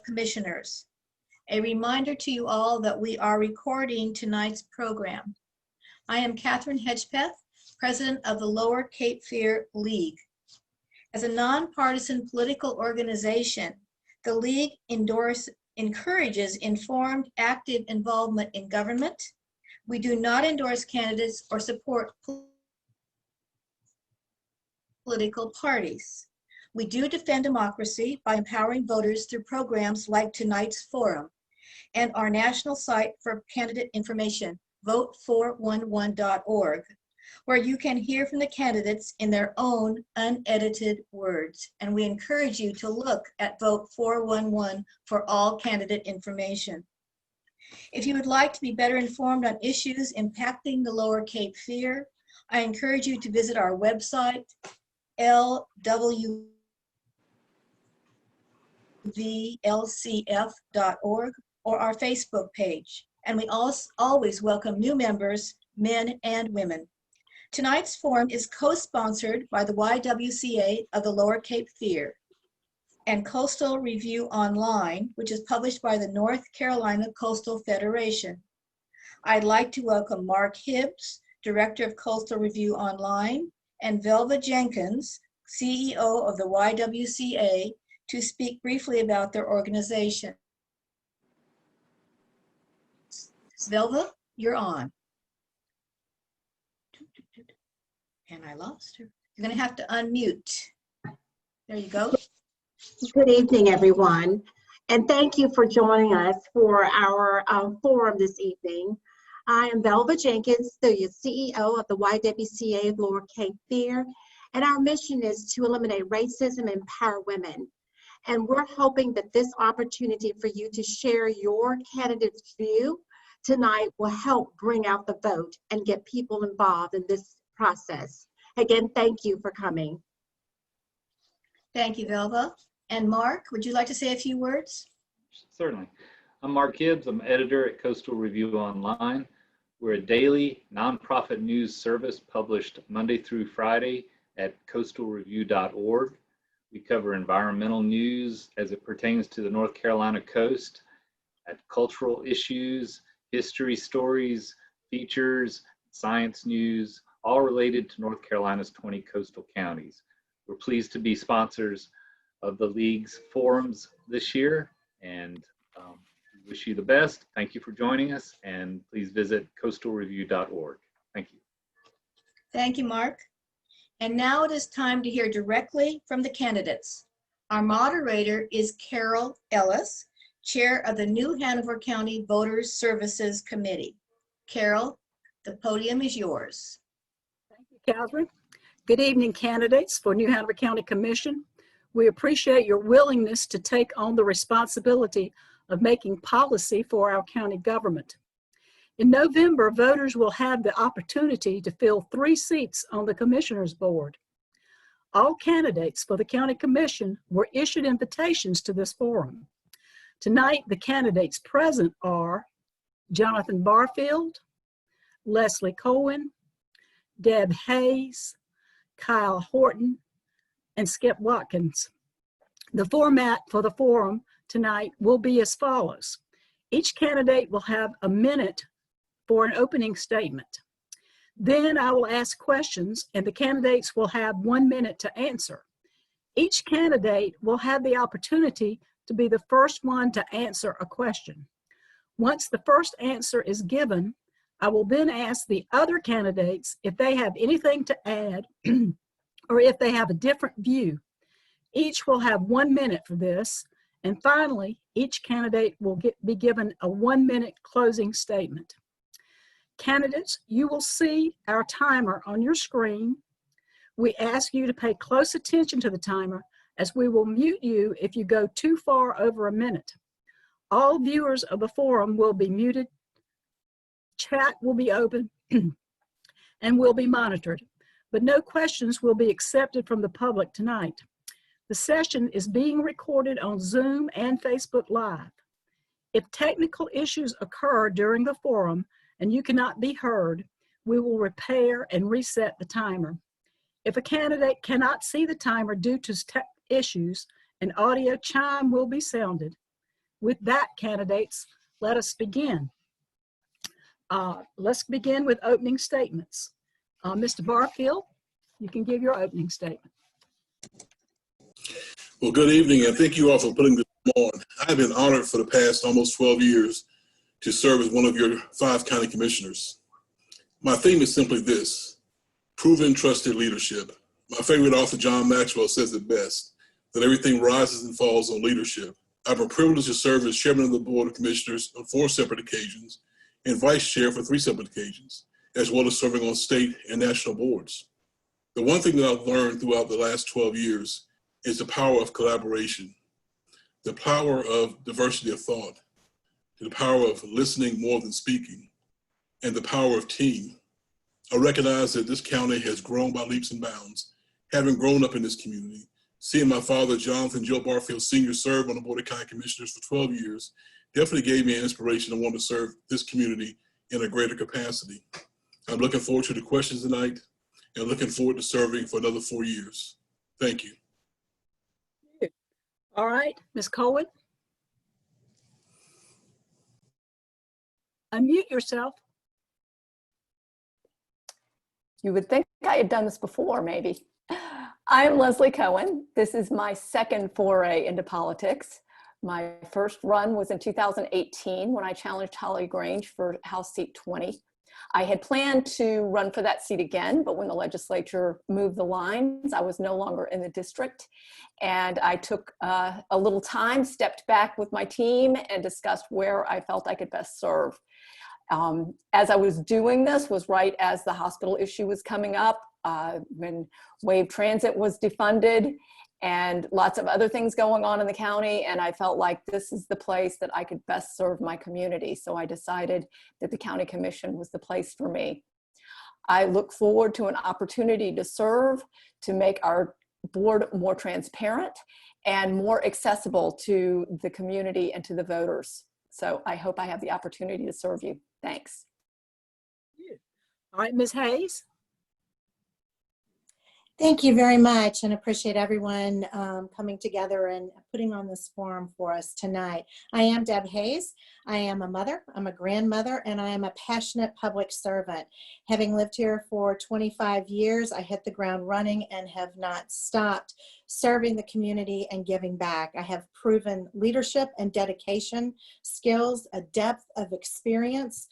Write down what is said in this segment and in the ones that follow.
Commissioners. A reminder to you all that we are recording tonight's program. I am Kathryn Hedgepeth, President of the Lower Cape Fear League. As a nonpartisan political organization, the League encourages informed, active involvement in government. We do not endorse candidates or support political parties. We do defend democracy by empowering voters through programs like tonight's forum and our national site for candidate information, vote411.org, where you can hear from the candidates in their own unedited words. And we encourage you to look at Vote 411 for all candidate information. If you would like to be better informed on issues impacting the Lower Cape Fear, I encourage you to visit our website, lwvlcf.org, or our Facebook page. And we always welcome new members, men and women. Tonight's forum is co-sponsored by the YWCA of the Lower Cape Fear and Coastal Review Online, which is published by the North Carolina Coastal Federation. I'd like to welcome Mark Hibbs, Director of Coastal Review Online, and Velva Jenkins, CEO of the YWCA, to speak briefly about their organization. Velva, you're on. And I lost her. You're going to have to unmute. There you go. Good evening, everyone. And thank you for joining us for our forum this evening. I am Velva Jenkins, the CEO of the YWCA of Lower Cape Fear, and our mission is to eliminate racism and empower women. And we're hoping that this opportunity for you to share your candidate's view tonight will help bring out the vote and get people involved in this process. Again, thank you for coming. Thank you, Velva. And Mark, would you like to say a few words? Certainly. I'm Mark Hibbs. I'm editor at Coastal Review Online. We're a daily nonprofit news service published Monday through Friday at coastalreview.org. We cover environmental news as it pertains to the North Carolina coast, at cultural issues, history stories, features, science news, all related to North Carolina's 20 coastal counties. We're pleased to be sponsors of the League's forums this year, and we wish you the best. Thank you for joining us, and please visit coastalreview.org. Thank you. Thank you, Mark. And now it is time to hear directly from the candidates. Our moderator is Carole Ellis, Chair of the New Hanover County Voters Services Committee. Carole, the podium is yours. Thank you, Kathryn. Good evening, candidates for New Hanover County Commission. We appreciate your willingness to take on the responsibility of making policy for our county government. In November, voters will have the opportunity to fill 3 seats on the Commissioners Board. All candidates for the County Commission were issued invitations to this forum. Tonight, the candidates present are Jonathan Barfield, Leslie Cohen, Deb Hayes, Kyle Horton, and Skip Watkins. The format for the forum tonight will be as follows. Each candidate will have a minute for an opening statement. Then I will ask questions and the candidates will have 1 minute to answer. Each candidate will have the opportunity to be the first one to answer a question. Once the first answer is given, I will then ask the other candidates if they have anything to add or if they have a different view. Each will have 1 minute for this. And finally, each candidate will be given a 1 minute closing statement. Candidates, you will see our timer on your screen. We ask you to pay close attention to the timer as we will mute you if you go too far over a minute. All viewers of the forum will be muted. Chat will be open and will be monitored, but no questions will be accepted from the public tonight. The session is being recorded on Zoom and Facebook Live. If technical issues occur during the forum and you cannot be heard, we will repair and reset the timer. If a candidate cannot see the timer due to tech issues, an audio chime will be sounded. With that, candidates, let us begin. Let's begin with opening statements. Mr. Barfield, you can give your opening statement. Well, good evening, and thank you all for putting this on. I've been honored for the past almost 12 years to serve as one of your 5 county commissioners. My theme is simply this: proven trusted leadership. My favorite author, John Maxwell, says it best, that everything rises and falls on leadership. I've been privileged to serve as chairman of the Board of Commissioners on 4 separate occasions and vice chair for 3 separate occasions, as well as serving on state and national boards. The one thing that I've learned throughout the last 12 years is the power of collaboration, the power of diversity of thought, the power of listening more than speaking, and the power of team. I recognize that this county has grown by leaps and bounds. Having grown up in this community, seeing my father, Jonathan Joe Barfield Sr., serve on the Board of County Commissioners for 12 years definitely gave me an inspiration to want to serve this community in a greater capacity. I'm looking forward to the questions tonight and looking forward to serving for another 4 years. Thank you. All right, Ms. Cohen. Unmute yourself. You would think I had done this before, maybe. I'm Leslie Cohen. This is my second foray into politics. My first run was in 2018 when I challenged Holly Grange for House Seat 20. I had planned to run for that seat again, but when the legislature moved the lines, I was no longer in the district. And I took a little time, stepped back with my team, and discussed where I felt I could best serve. As I was doing this was right as the hospital issue was coming up, when Wave Transit was defunded, and lots of other things going on in the county, and I felt like this is the place that I could best serve my community. So I decided that the county commission was the place for me. I look forward to an opportunity to serve, to make our board more transparent and more accessible to the community and to the voters. So I hope I have the opportunity to serve you. Thanks. All right, Ms. Hayes. Thank you very much, and appreciate everyone coming together and putting on this forum for us tonight. I am Deb Hayes. I am a mother, I'm a grandmother, and I am a passionate public servant. Having lived here for 25 years, I hit the ground running and have not stopped serving the community and giving back. I have proven leadership and dedication skills, a depth of experience,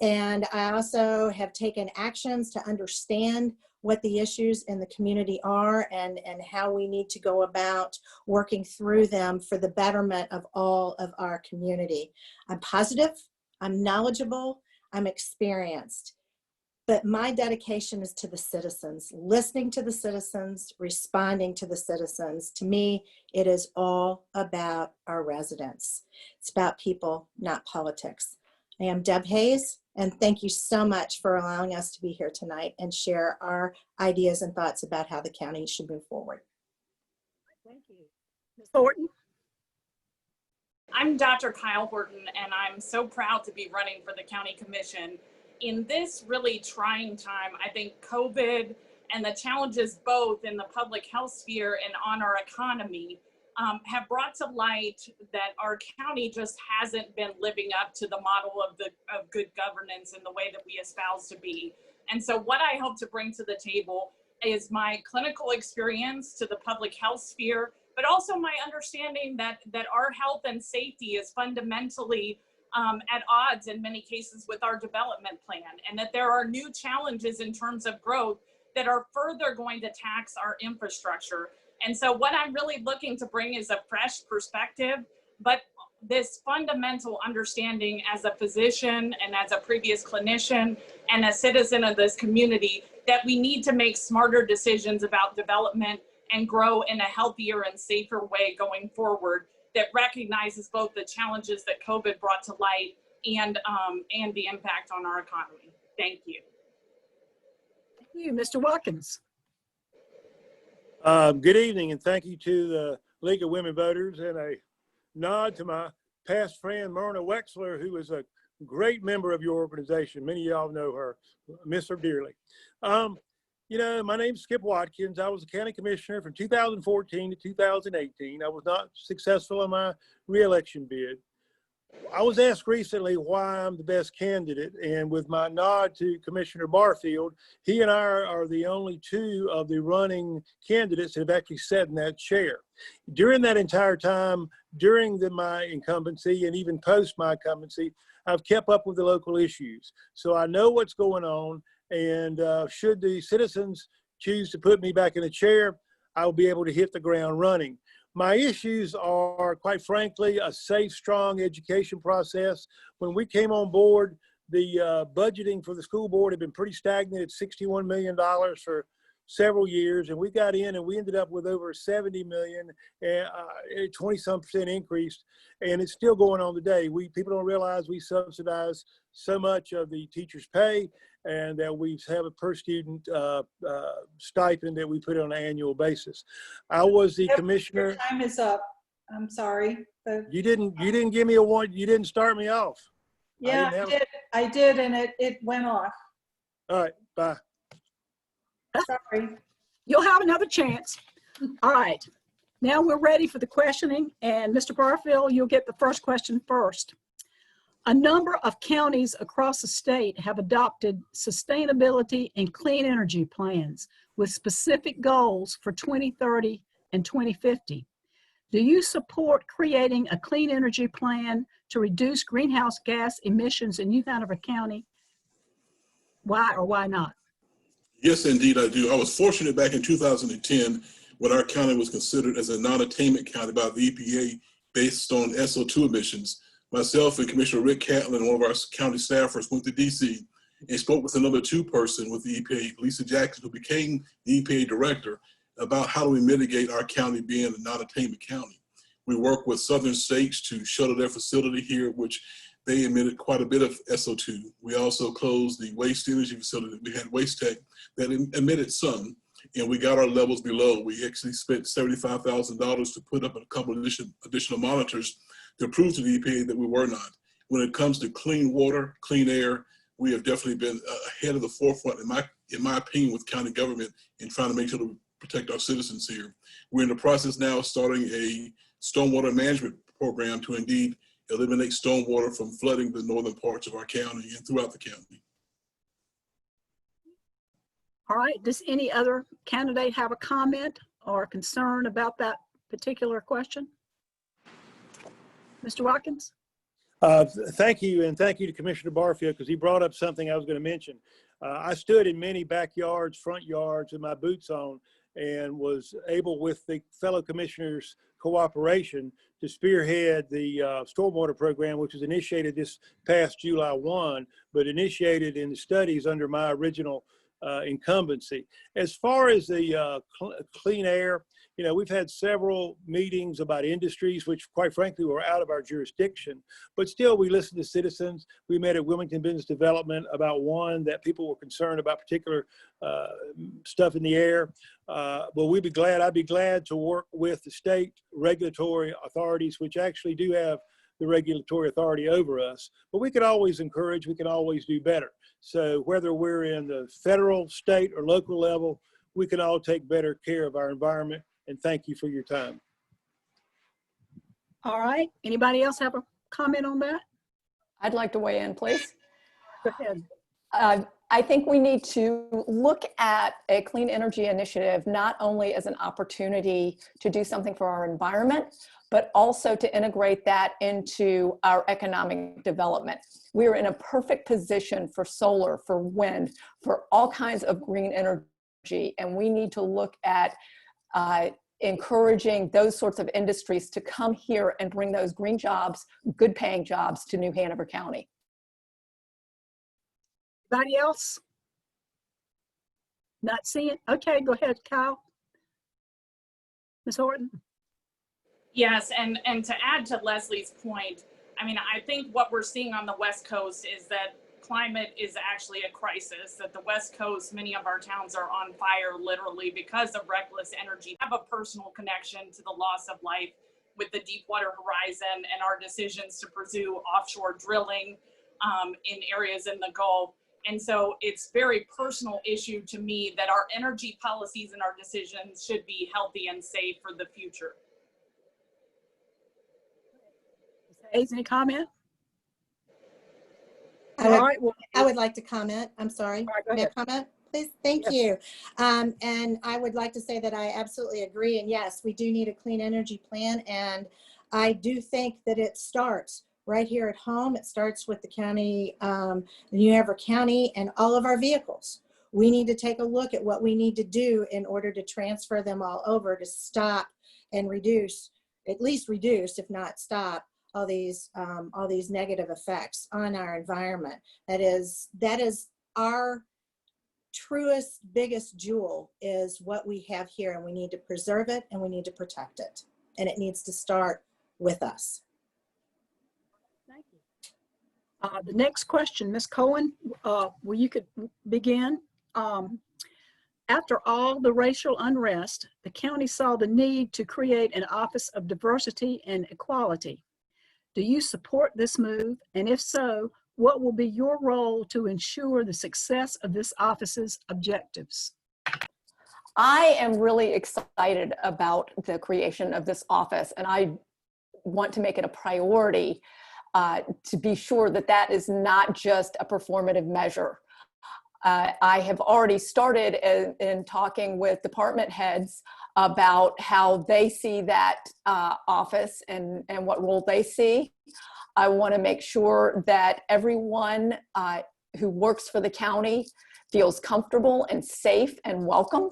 and I also have taken actions to understand what the issues in the community are and how we need to go about working through them for the betterment of all of our community. I'm positive, I'm knowledgeable, I'm experienced, but my dedication is to the citizens, listening to the citizens, responding to the citizens. To me, it is all about our residents. It's about people, not politics. I am Deb Hayes, and thank you so much for allowing us to be here tonight and share our ideas and thoughts about how the county should move forward. Thank you. Ms. Horton. I'm Dr. Kyle Horton, and I'm so proud to be running for the county commission. In this really trying time, I think COVID and the challenges both in the public health sphere and on our economy have brought to light that our county just hasn't been living up to the model of good governance in the way that we espouse to be. And so what I hope to bring to the table is my clinical experience to the public health sphere, but also my understanding that our health and safety is fundamentally at odds in many cases with our development plan, and that there are new challenges in terms of growth that are further going to tax our infrastructure. And so what I'm really looking to bring is a fresh perspective, but this fundamental understanding as a physician and as a previous clinician and a citizen of this community that we need to make smarter decisions about development and grow in a healthier and safer way going forward that recognizes both the challenges that COVID brought to light and the impact on our economy. Thank you. Thank you, Mr. Watkins. Good evening, and thank you to the League of Women Voters, and a nod to my past friend, Myrna Wexler, who is a great member of your organization. Many of y'all know her, miss her dearly. You know, my name's Skip Watkins. I was a county commissioner from 2014 to 2018. I was not successful in my reelection bid. I was asked recently why I'm the best candidate, and with my nod to Commissioner Barfield, he and I are the only two of the running candidates that have actually sat in that chair. During that entire time, during my incumbency and even post my incumbency, I've kept up with the local issues. So I know what's going on, and should the citizens choose to put me back in the chair, I'll be able to hit the ground running. My issues are, quite frankly, a safe, strong education process. When we came on board, the budgeting for the school board had been pretty stagnant at $61 million for several years, and we got in and we ended up with over 70 million, 20-some% increase, and it's still going on today. People don't realize we subsidize so much of the teacher's pay, and that we have a per student stipend that we put on an annual basis. I was the commissioner. Your time is up. I'm sorry. You didn't give me a one. You didn't start me off. Yeah, I did, and it went off. All right, bye. Sorry. You'll have another chance. All right. Now we're ready for the questioning, and Mr. Barfield, you'll get the first question first. A number of counties across the state have adopted sustainability and clean energy plans with specific goals for 2030 and 2050. Do you support creating a clean energy plan to reduce greenhouse gas emissions in New Hanover County? Why or why not? Yes, indeed, I do. I was fortunate back in 2010 when our county was considered as a non-attainment county by the EPA based on SO2 emissions. Myself and Commissioner Rick Catlin and one of our county staffers went to DC and spoke with another person with the EPA, Lisa Jackson, who became the EPA director, about how do we mitigate our county being a non-attainment county. We work with southern states to shuttle their facility here, which they emitted quite a bit of SO2. We also closed the waste energy facility. We had Waste Tech that emitted some, and we got our levels below. We actually spent $75,000 to put up a couple of additional monitors to prove to the EPA that we were not. When it comes to clean water, clean air, we have definitely been ahead of the forefront, in my opinion, with county government in trying to make sure to protect our citizens here. We're in the process now of starting a stormwater management program to indeed eliminate stormwater from flooding the northern parts of our county and throughout the county. All right, does any other candidate have a comment or a concern about that particular question? Mr. Watkins? Thank you, and thank you to Commissioner Barfield, because he brought up something I was going to mention. I stood in many backyards, front yards with my boots on, and was able, with the fellow commissioners' cooperation, to spearhead the stormwater program, which was initiated this past July 1, but initiated in the studies under my original incumbency. As far as the clean air, we've had several meetings about industries, which quite frankly were out of our jurisdiction, but still we listened to citizens. We met at Wilmington Business Development about one that people were concerned about particular stuff in the air. But I'd be glad to work with the state regulatory authorities, which actually do have the regulatory authority over us, but we can always encourage, we can always do better. So whether we're in the federal, state, or local level, we can all take better care of our environment. And thank you for your time. All right, anybody else have a comment on that? I'd like to weigh in, please. Go ahead. I think we need to look at a clean energy initiative not only as an opportunity to do something for our environment, but also to integrate that into our economic development. We are in a perfect position for solar, for wind, for all kinds of green energy, and we need to look at encouraging those sorts of industries to come here and bring those green jobs, good paying jobs to New Hanover County. Anybody else? Not seeing? Okay, go ahead, Kyle. Ms. Horton? Yes, and to add to Leslie's point, I mean, I think what we're seeing on the West Coast is that climate is actually a crisis, that the West Coast, many of our towns are on fire literally because of reckless energy. I have a personal connection to the loss of life with the Deepwater Horizon and our decisions to pursue offshore drilling in areas in the Gulf. And so it's a very personal issue to me that our energy policies and our decisions should be healthy and safe for the future. Ms. Hayes, any comment? I would, All right, well, I would like to comment. I'm sorry. all right, go May I ahead. comment, please? Thank Yes. you. And I would like to say that I absolutely agree. And yes, we do need a clean energy plan. And I do think that it starts right here at home. It starts with the county, New Hanover County, and all of our vehicles. We need to take a look at what we need to do in order to transfer them all over to stop and reduce, at least reduce, if not stop, all these negative effects on our environment. That is our truest, biggest jewel, is what we have here, and we need to preserve it and we need to protect it. And it needs to start with us. Thank you. The next question, Ms. Cohen, well, you could begin. After all the racial unrest, the county saw the need to create an Office of Diversity and Equality. Do you support this move? And if so, what will be your role to ensure the success of this office's objectives? I am really excited about the creation of this office, and I want to make it a priority to be sure that that is not just a performative measure. I have already started in talking with department heads about how they see that office and what role they see. I want to make sure that everyone who works for the county feels comfortable and safe and welcome.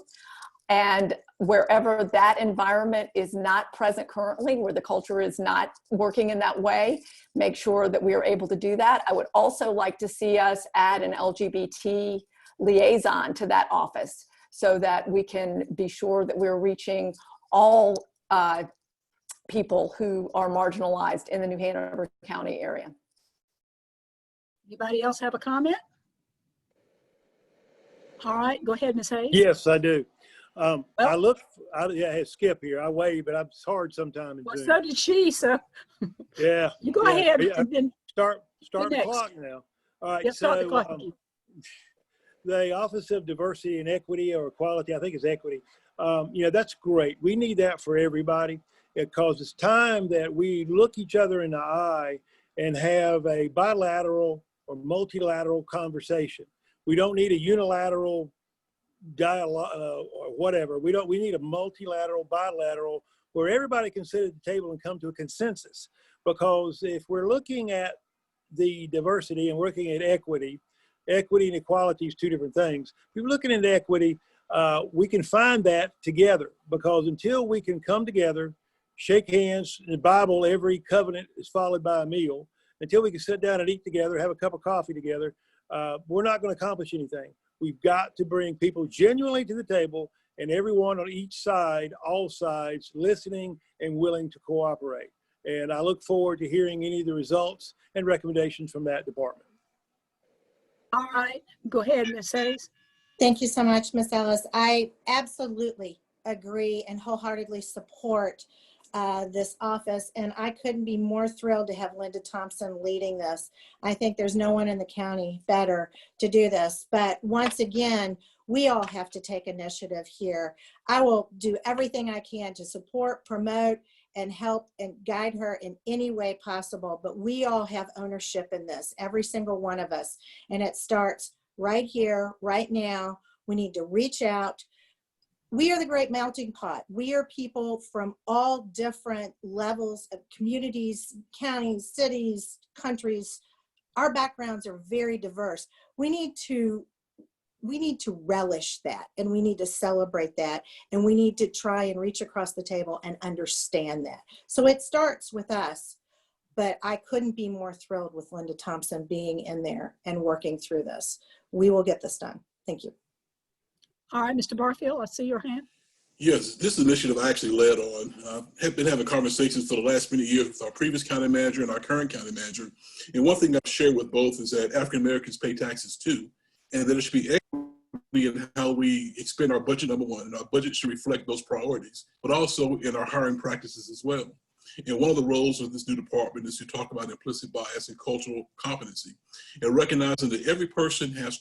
And wherever that environment is not present currently, where the culture is not working in that way, make sure that we are able to do that. I would also like to see us add an LGBT liaison to that office so that we can be sure that we're reaching all people who are marginalized in the New Hanover County area. Anybody else have a comment? All right, go ahead, Ms. Hayes. Yes, I do. I had Skip here. I wave, but it's hard sometimes. Well, so did she, so Yeah. you go ahead and then Start the next. clock now. All right. Yep, start the clock. The Office of Diversity and Equity, or Equality, I think it's equity. That's great. We need that for everybody, because it's time that we look each other in the eye and have a bilateral or multilateral conversation. We don't need a unilateral dialogue or whatever. We need a multilateral, bilateral, where everybody can sit at the table and come to a consensus. Because if we're looking at the diversity and working at equity and equality is two different things. If we're looking at equity, we can find that together, because until we can come together, shake hands, in the Bible, every covenant is followed by a meal. Until we can sit down and eat together, have a cup of coffee together, we're not going to accomplish anything. We've got to bring people genuinely to the table, and everyone on each side, all sides, listening and willing to cooperate. And I look forward to hearing any of the results and recommendations from that department. All right, go ahead, Ms. Hayes. Thank you so much, Ms. Ellis. I absolutely agree and wholeheartedly support this office, and I couldn't be more thrilled to have Linda Thompson leading this. I think there's no one in the county better to do this, but once again, we all have to take initiative here. I will do everything I can to support, promote, and help and guide her in any way possible, but we all have ownership in this, every single one of us, and it starts right here, right now. We need to reach out. We are the great melting pot. We are people from all different levels of communities, counties, cities, countries. Our backgrounds are very diverse. We need to relish that, and we need to celebrate that, and we need to try and reach across the table and understand that. So it starts with us, but I couldn't be more thrilled with Linda Thompson being in there and working through this. We will get this done. Thank you. All right, Mr. Barfield, I see your hand. Yes, this initiative I actually led on. I have been having conversations for the last many years with our previous county manager and our current county manager. And one thing I've shared with both is that African Americans pay taxes too, and that it should be equity in how we expend our budget, number one, and our budget should reflect those priorities, but also in our hiring practices as well. And one of the roles of this new department is to talk about implicit bias and cultural competency, and recognizing that every person has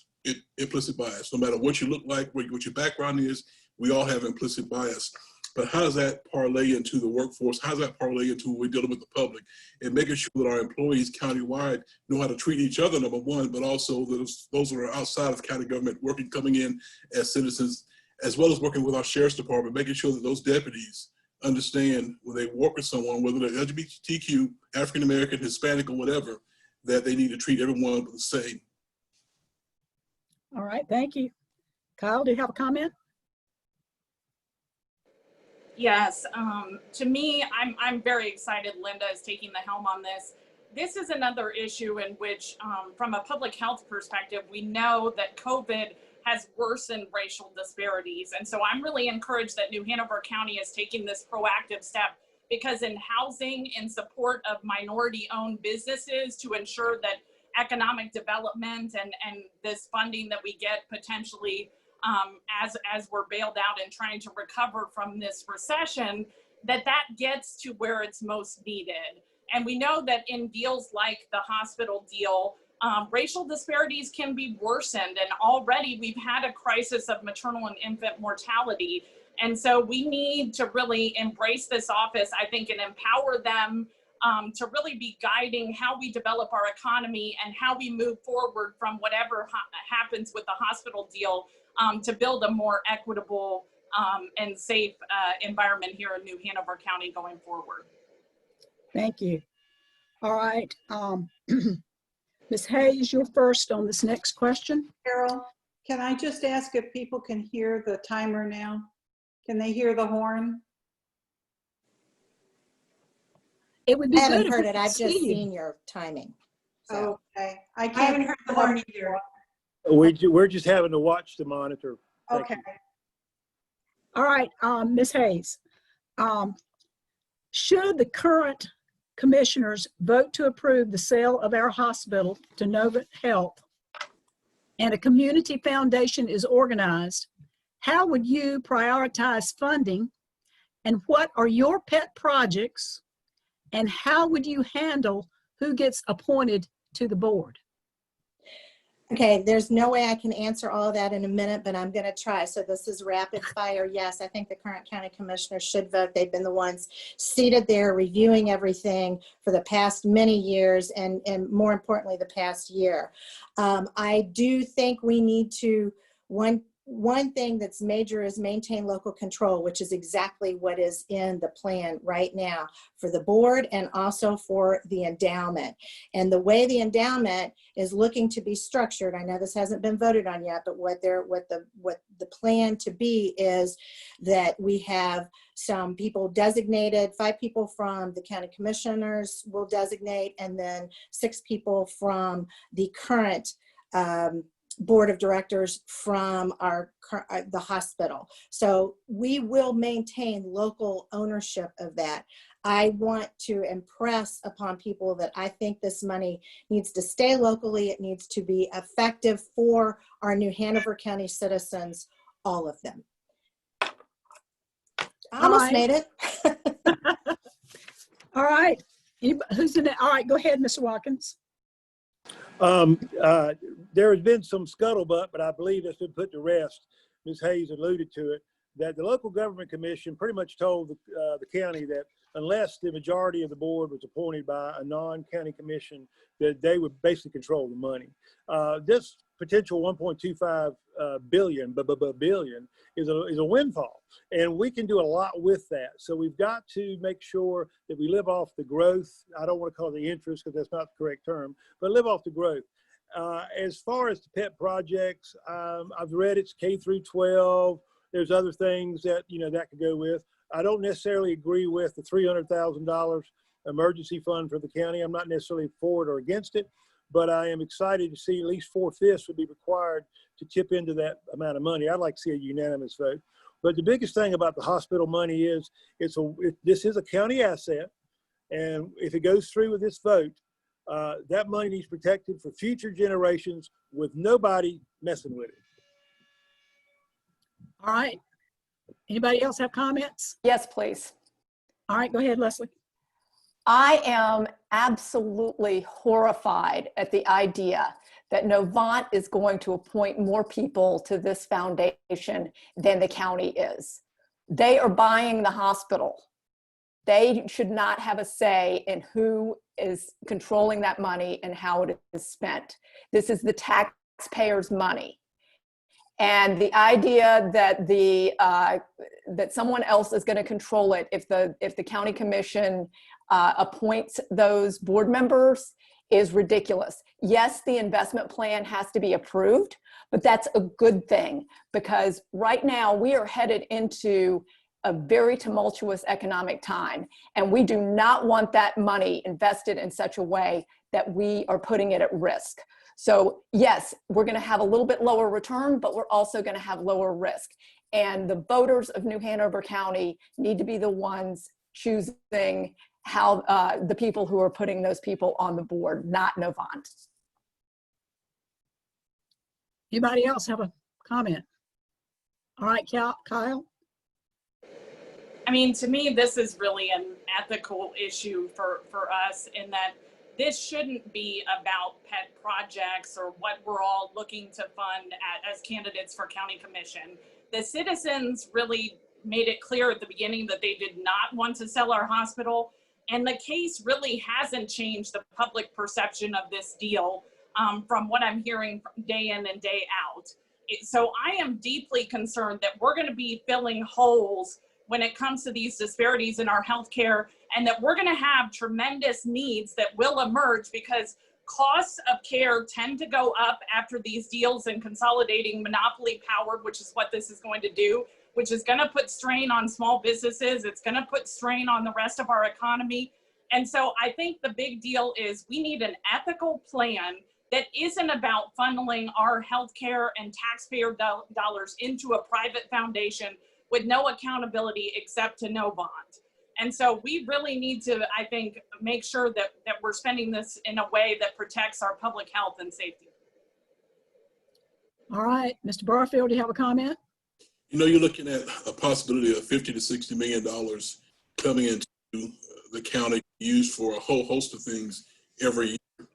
implicit bias. No matter what you look like, what your background is, we all have implicit bias. but how does that parlay into the workforce? How does that parlay into when we're dealing with the public, and making sure that our employees countywide know how to treat each other, number one, but also those that are outside of county government coming in as citizens, as well as working with our sheriff's department, making sure that those deputies understand when they work with someone, whether they're LGBTQ, African American, Hispanic, or whatever, that they need to treat everyone the same. All right, thank you. Kyle, do you have a comment? Yes, to me, I'm very excited Linda is taking the helm on this. This is another issue in which, from a public health perspective, we know that COVID has worsened racial disparities. And so I'm really encouraged that New Hanover County is taking this proactive step, because in housing, in support of minority-owned businesses to ensure that economic development and this funding that we get potentially as we're bailed out and trying to recover from this recession, that gets to where it's most needed. And we know that in deals like the hospital deal, racial disparities can be worsened. And already we've had a crisis of maternal and infant mortality. And so we need to really embrace this office, I think, and empower them to really be guiding how we develop our economy and how we move forward from whatever happens with the hospital deal to build a more equitable and safe environment here in New Hanover County going forward. Thank you. All right. Ms. Hayes, you're first on this next question. Carol, can I just ask if people can hear the timer now? Can they hear the horn? It would be I haven't good if heard we it. could I've just see you. seen your timing. So. Okay. I haven't heard the horn either. We're just having to watch the monitor. Thank Okay. you. All right, Ms. Hayes. Should the current commissioners vote to approve the sale of our hospital to Novant Health and a community foundation is organized, how would you prioritize funding, and what are your pet projects, and how would you handle who gets appointed to the board? Okay, there's no way I can answer all of that in a minute, but I'm going to try. So this is rapid fire. Yes, I think the current county commissioners should vote. They've been the ones seated there reviewing everything for the past many years, and more importantly, the past year. I do think we need to, one thing that's major is maintain local control, which is exactly what is in the plan right now for the board and also for the endowment. And the way the endowment is looking to be structured, I know this hasn't been voted on yet, but what the plan to be is that we have some people designated, 5 people from the county commissioners will designate, and then 6 people from the current board of directors from the hospital. So we will maintain local ownership of that. I want to impress upon people that I think this money needs to stay locally. It needs to be effective for our New Hanover County citizens, all of them. I almost made it. All right. Who's in it? All right, go ahead, Mr. Watkins. There has been some scuttlebutt, but I believe it's been put to rest. Ms. Hayes alluded to it, that the local government commission pretty much told the county that unless the majority of the board was appointed by a non-county commission, that they would basically control the money. This potential 1.25 billion is a windfall, and we can do a lot with that. So we've got to make sure that we live off the growth. I don't want to call it the interest because that's not the correct term, but live off the growth. As far as the pet projects, I've read it's K through 12. There's other things that, that could go with. I don't necessarily agree with the $300,000 emergency fund for the county. I'm not necessarily for it or against it, but I am excited to see at least 4/5 would be required to chip into that amount of money. I'd like to see a unanimous vote. But the biggest thing about the hospital money is this is a county asset, and if it goes through with this vote, that money needs protected for future generations with nobody messing with it. All right. Anybody else have comments? Yes, please. All right, go ahead, Leslie. I am absolutely horrified at the idea that Novant is going to appoint more people to this foundation than the county is. They are buying the hospital. They should not have a say in who is controlling that money and how it is spent. This is the taxpayers' money. And the idea that that someone else is going to control it if the county commission appoints those board members is ridiculous. Yes, the investment plan has to be approved, but that's a good thing because right now we are headed into a very tumultuous economic time, and we do not want that money invested in such a way that we are putting it at risk. So yes, we're going to have a little bit lower return, but we're also going to have lower risk. And the voters of New Hanover County need to be the ones choosing how the people who are putting those people on the board, not Novant. Anybody else have a comment? All right, Kyle. I mean, to me, this is really an ethical issue for us in that this shouldn't be about pet projects or what we're all looking to fund as candidates for county commission. The citizens really made it clear at the beginning that they did not want to sell our hospital. And the case really hasn't changed the public perception of this deal from what I'm hearing day in and day out. So I am deeply concerned that we're going to be filling holes when it comes to these disparities in our healthcare, and that we're going to have tremendous needs that will emerge because costs of care tend to go up after these deals and consolidating monopoly power, which is what this is going to do, which is going to put strain on small businesses. It's going to put strain on the rest of our economy. And so I think the big deal is we need an ethical plan that isn't about funneling our healthcare and taxpayer dollars into a private foundation with no accountability except to no bond. And so we really need to, I think, make sure that we're spending this in a way that protects our public health and safety. All right, Mr. Barfield, do you have a comment? You know, you're looking at a possibility of $50 to $60 million coming into the county used for a whole host of things every year.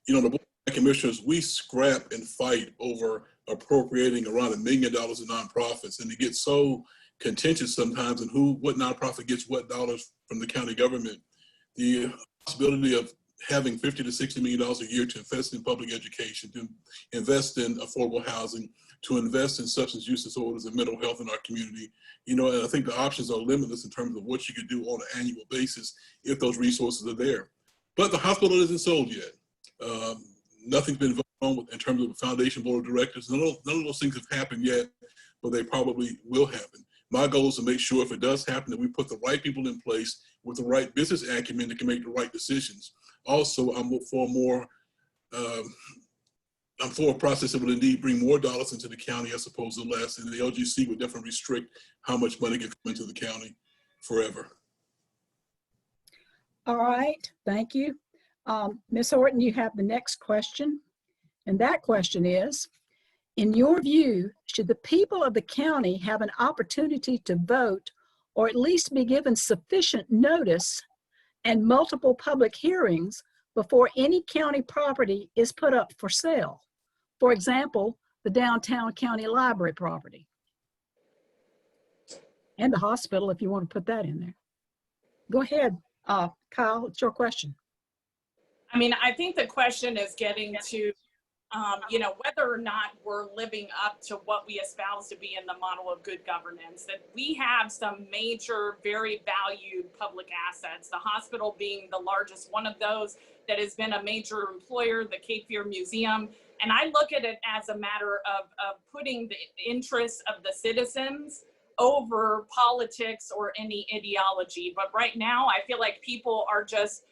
You know, the Board of Commissioners, we scrap and fight over appropriating around $1 million in nonprofits, and it gets so contentious sometimes in what nonprofit gets what dollars from the county government. The possibility of having $50 to $60 million a year to invest in public education, to invest in affordable housing, to invest in substance use disorders and mental health in our community. You know, and I think the options are limitless in terms of what you could do on an annual basis if those resources are there. But the hospital isn't sold yet. Nothing's been voted on in terms of the foundation board of directors. None of those things have happened yet, but they probably will happen. My goal is to make sure if it does happen that we put the right people in place with the right business acumen that can make the right decisions. Also, I'm for a process that will indeed bring more dollars into the county as opposed to less, and the LGC would definitely restrict how much money can come into the county forever. All right, thank you. Ms. Horton, you have the next question, and that question is, in your view, should the people of the county have an opportunity to vote or at least be given sufficient notice and multiple public hearings before any county property is put up for sale? For example, the downtown county library property. And the hospital, if you want to put that in there. Go ahead, Kyle, it's your question. I mean, I think the question is getting to you know, whether or not we're living up to what we espouse to be in the model of good governance, that we have some major, very valued public assets, the hospital being the largest one of those that has been a major employer, the Cape Fear Museum. And I look at it as a matter of putting the interests of the citizens over politics or any ideology. But right now, I feel like people are just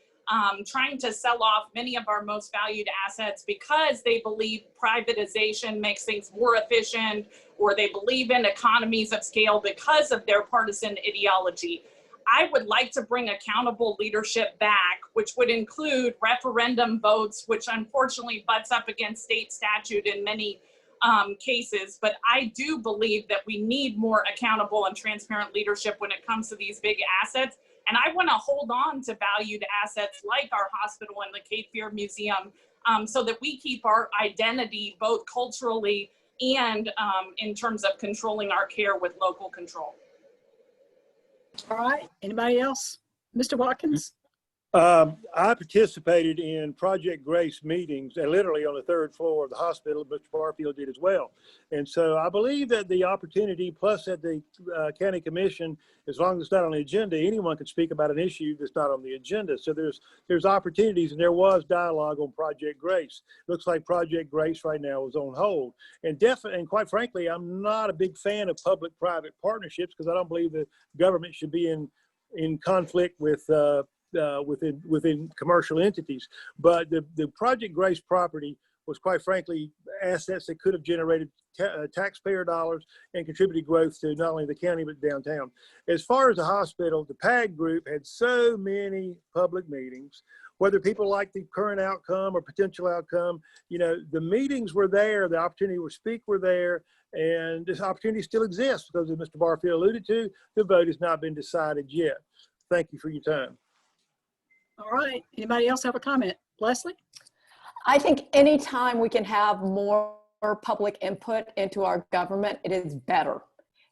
trying to sell off many of our most valued assets because they believe privatization makes things more efficient, or they believe in economies of scale because of their partisan ideology. I would like to bring accountable leadership back, which would include referendum votes, which unfortunately butts up against state statute in many cases. But I do believe that we need more accountable and transparent leadership when it comes to these big assets. And I want to hold on to valued assets like our hospital and the Cape Fear Museum so that we keep our identity both culturally and in terms of controlling our care with local control. All right, anybody else? Mr. Watkins? I participated in Project Grace meetings, literally on the third floor of the hospital. Mr. Barfield did as well. And so I believe that the opportunity, plus at the county commission, as long as it's not on the agenda, anyone can speak about an issue that's not on the agenda. So there's opportunities, and there was dialogue on Project Grace. Looks like Project Grace right now is on hold. And quite frankly, I'm not a big fan of public-private partnerships because I don't believe the government should be in conflict with within commercial entities. But the Project Grace property was, quite frankly, assets that could have generated taxpayer dollars and contributed growth to not only the county but downtown. As far as the hospital, the PAG group had so many public meetings. Whether people like the current outcome or potential outcome, you know, the meetings were there, the opportunity to speak were there, and this opportunity still exists because, as Mr. Barfield alluded to, the vote has not been decided yet. Thank you for your time. All right, anybody else have a comment? Leslie? I think anytime we can have more public input into our government, it is better.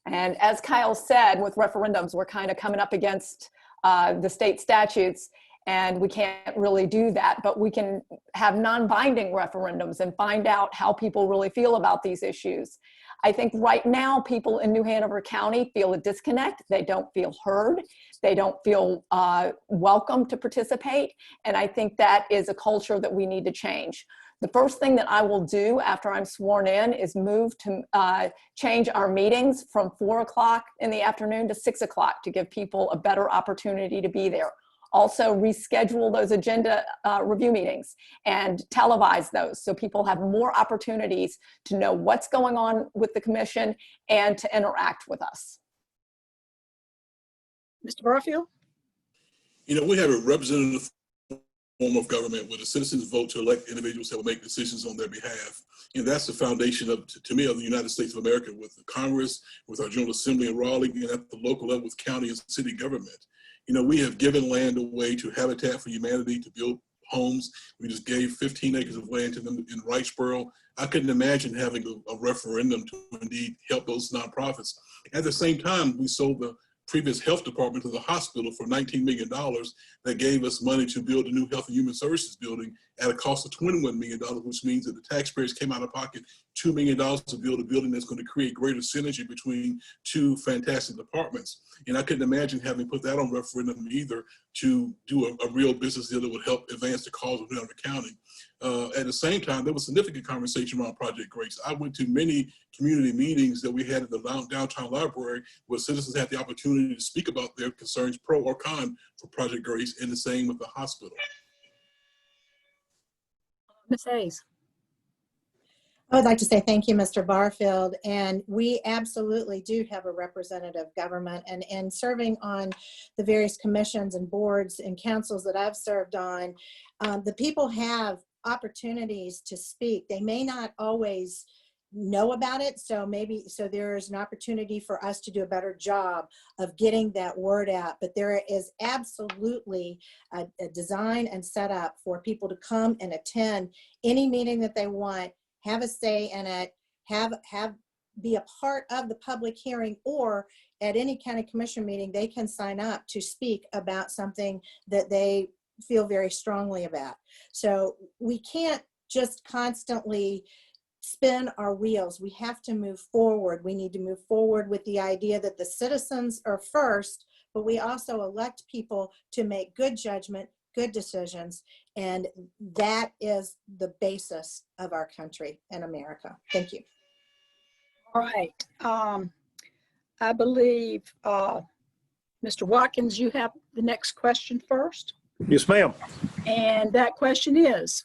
And as Kyle said, with referendums, we're kind of coming up against the state statutes, and we can't really do that, but we can have non-binding referendums and find out how people really feel about these issues. I think right now people in New Hanover County feel a disconnect. They don't feel heard. They don't feel welcome to participate. And I think that is a culture that we need to change. The first thing that I will do after I'm sworn in is move to change our meetings from 4 o'clock in the afternoon to 6 o'clock to give people a better opportunity to be there. Also reschedule those agenda review meetings and televise those so people have more opportunities to know what's going on with the commission and to interact with us. Mr. Barfield? You know, we have a representative form of government where the citizens vote to elect individuals that will make decisions on their behalf. And that's the foundation of, to me, of the United States of America, with the Congress, with our General Assembly in Raleigh, and at the local level with county and city government. You know, we have given land away to Habitat for Humanity to build homes. We just gave 15 acres of land to them in Wrightsboro. I couldn't imagine having a referendum to indeed help those nonprofits. At the same time, we sold the previous health department to the hospital for $19 million that gave us money to build a new health and human services building at a cost of $21 million, which means that the taxpayers came out of pocket $2 million to build a building that's going to create greater synergy between two fantastic departments. And I couldn't imagine having put that on referendum either, to do a real business deal that would help advance the cause of Hanover County. At the same time, there was significant conversation around Project Grace. I went to many community meetings that we had at the downtown library where citizens had the opportunity to speak about their concerns, pro or con, for Project Grace, and the same with the hospital. Ms. Hayes? I would like to say thank you, Mr. Barfield. And we absolutely do have a representative government, and serving on the various commissions and boards and councils that I've served on, the people have opportunities to speak. They may not always know about it, so there's an opportunity for us to do a better job of getting that word out. But there is absolutely a design and set up for people to come and attend any meeting that they want, have a say in it, be a part of the public hearing, or at any county commission meeting, they can sign up to speak about something that they feel very strongly about. So we can't just constantly spin our wheels. We have to move forward. We need to move forward with the idea that the citizens are first, but we also elect people to make good judgment, good decisions, and that is the basis of our country and America. Thank you. All right. I believe, Mr. Watkins, you have the next question first. Yes, ma'am. And that question is,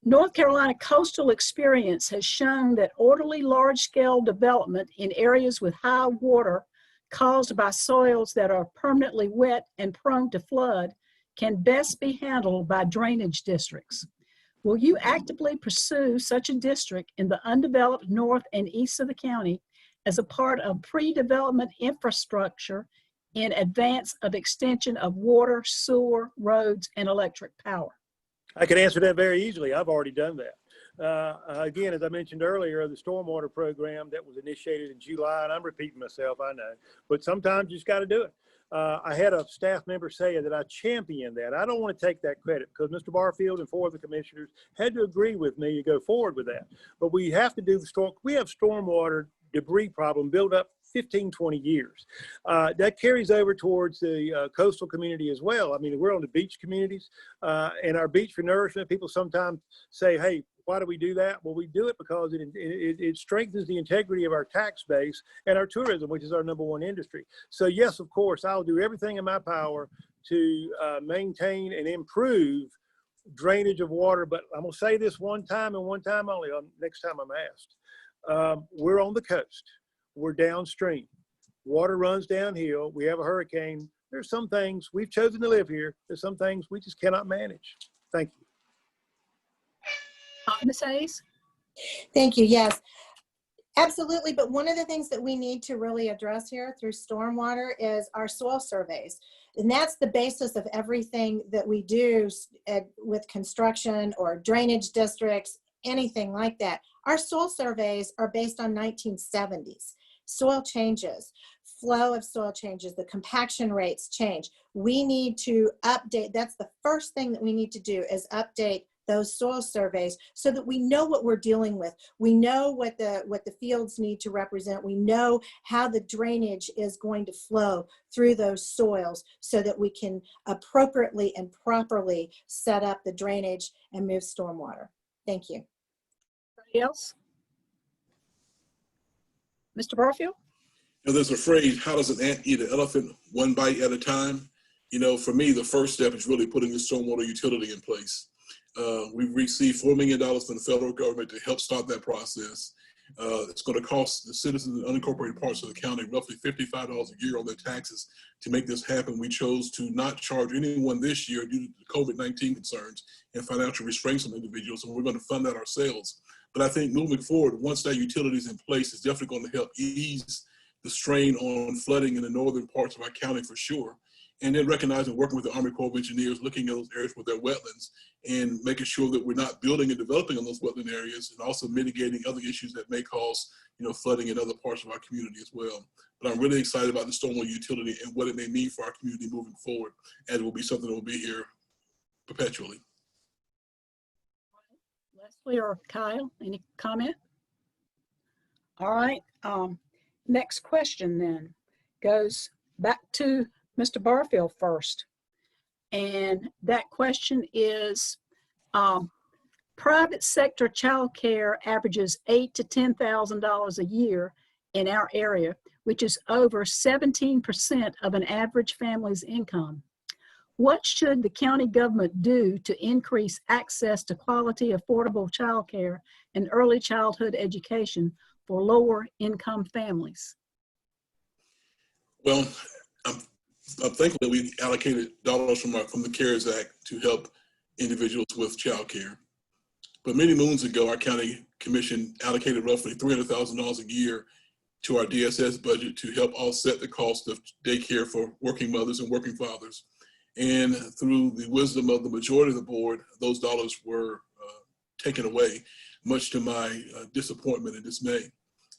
North Carolina coastal experience has shown that orderly large-scale development in areas with high water caused by soils that are permanently wet and prone to flood can best be handled by drainage districts. Will you actively pursue such a district in the undeveloped north and east of the county as a part of pre-development infrastructure in advance of extension of water, sewer, roads, and electric power? I can answer that very easily. I've already done that. Again, as I mentioned earlier, the stormwater program that was initiated in July, and I'm repeating myself, I know, but sometimes you just got to do it. I had a staff member say that I championed that. I don't want to take that credit because Mr. Barfield and 4 of the commissioners had to agree with me to go forward with that. But we have to do the storm. We have stormwater debris problem built up 15, 20 years. That carries over towards the coastal community as well. I mean, we're on the beach communities and our beach for nourishment. People sometimes say, hey, why do we do that? Well, we do it because it strengthens the integrity of our tax base and our tourism, which is our #1 industry. So yes, of course, I'll do everything in my power to maintain and improve drainage of water. But I'm gonna say this one time and one time only, next time I'm asked. We're on the coast. We're downstream. Water runs downhill. We have a hurricane. There's some things we've chosen to live here. There's some things we just cannot manage. Thank you. Ms. Hayes? Thank you. Yes, absolutely. But one of the things that we need to really address here through stormwater is our soil surveys. And that's the basis of everything that we do with construction or drainage districts, anything like that. Our soil surveys are based on 1970s. Soil changes, flow of soil changes, the compaction rates change. We need to update. That's the first thing that we need to do is update those soil surveys so that we know what we're dealing with. We know what the fields need to represent. We know how the drainage is going to flow through those soils so that we can appropriately and properly set up the drainage and move stormwater. Thank you. Anybody else? Mr. Barfield? You know, there's a phrase, how does an ant eat an elephant? One bite at a time. You know, for me, the first step is really putting the stormwater utility in place. We've received $4 million from the federal government to help start that process. It's going to cost the citizens in unincorporated parts of the county roughly $55 a year on their taxes to make this happen. We chose to not charge anyone this year due to the COVID-19 concerns and financial restraints on individuals, and we're going to fund that ourselves. But I think moving forward, once that utility is in place, it's definitely going to help ease the strain on flooding in the northern parts of our county for sure. And then recognizing, working with the Army Corps of Engineers, looking at those areas with their wetlands and making sure that we're not building and developing on those wetland areas, and also mitigating other issues that may cause, you know, flooding in other parts of our community as well. But I'm really excited about the stormwater utility and what it may mean for our community moving forward, and it will be something that will be here perpetually. Leslie or Kyle, any comment? All right, next question then goes back to Mr. Barfield first. And that question is, private sector childcare averages $8,000 to $10,000 a year in our area, which is over 17% of an average family's income. What should the county government do to increase access to quality, affordable childcare and early childhood education for lower income families? Well, I'm thankful that we allocated dollars from the CARES Act to help individuals with child care. But many moons ago, our county commission allocated roughly $300,000 a year to our DSS budget to help offset the cost of daycare for working mothers and working fathers. And through the wisdom of the majority of the board, those dollars were taken away, much to my disappointment and dismay.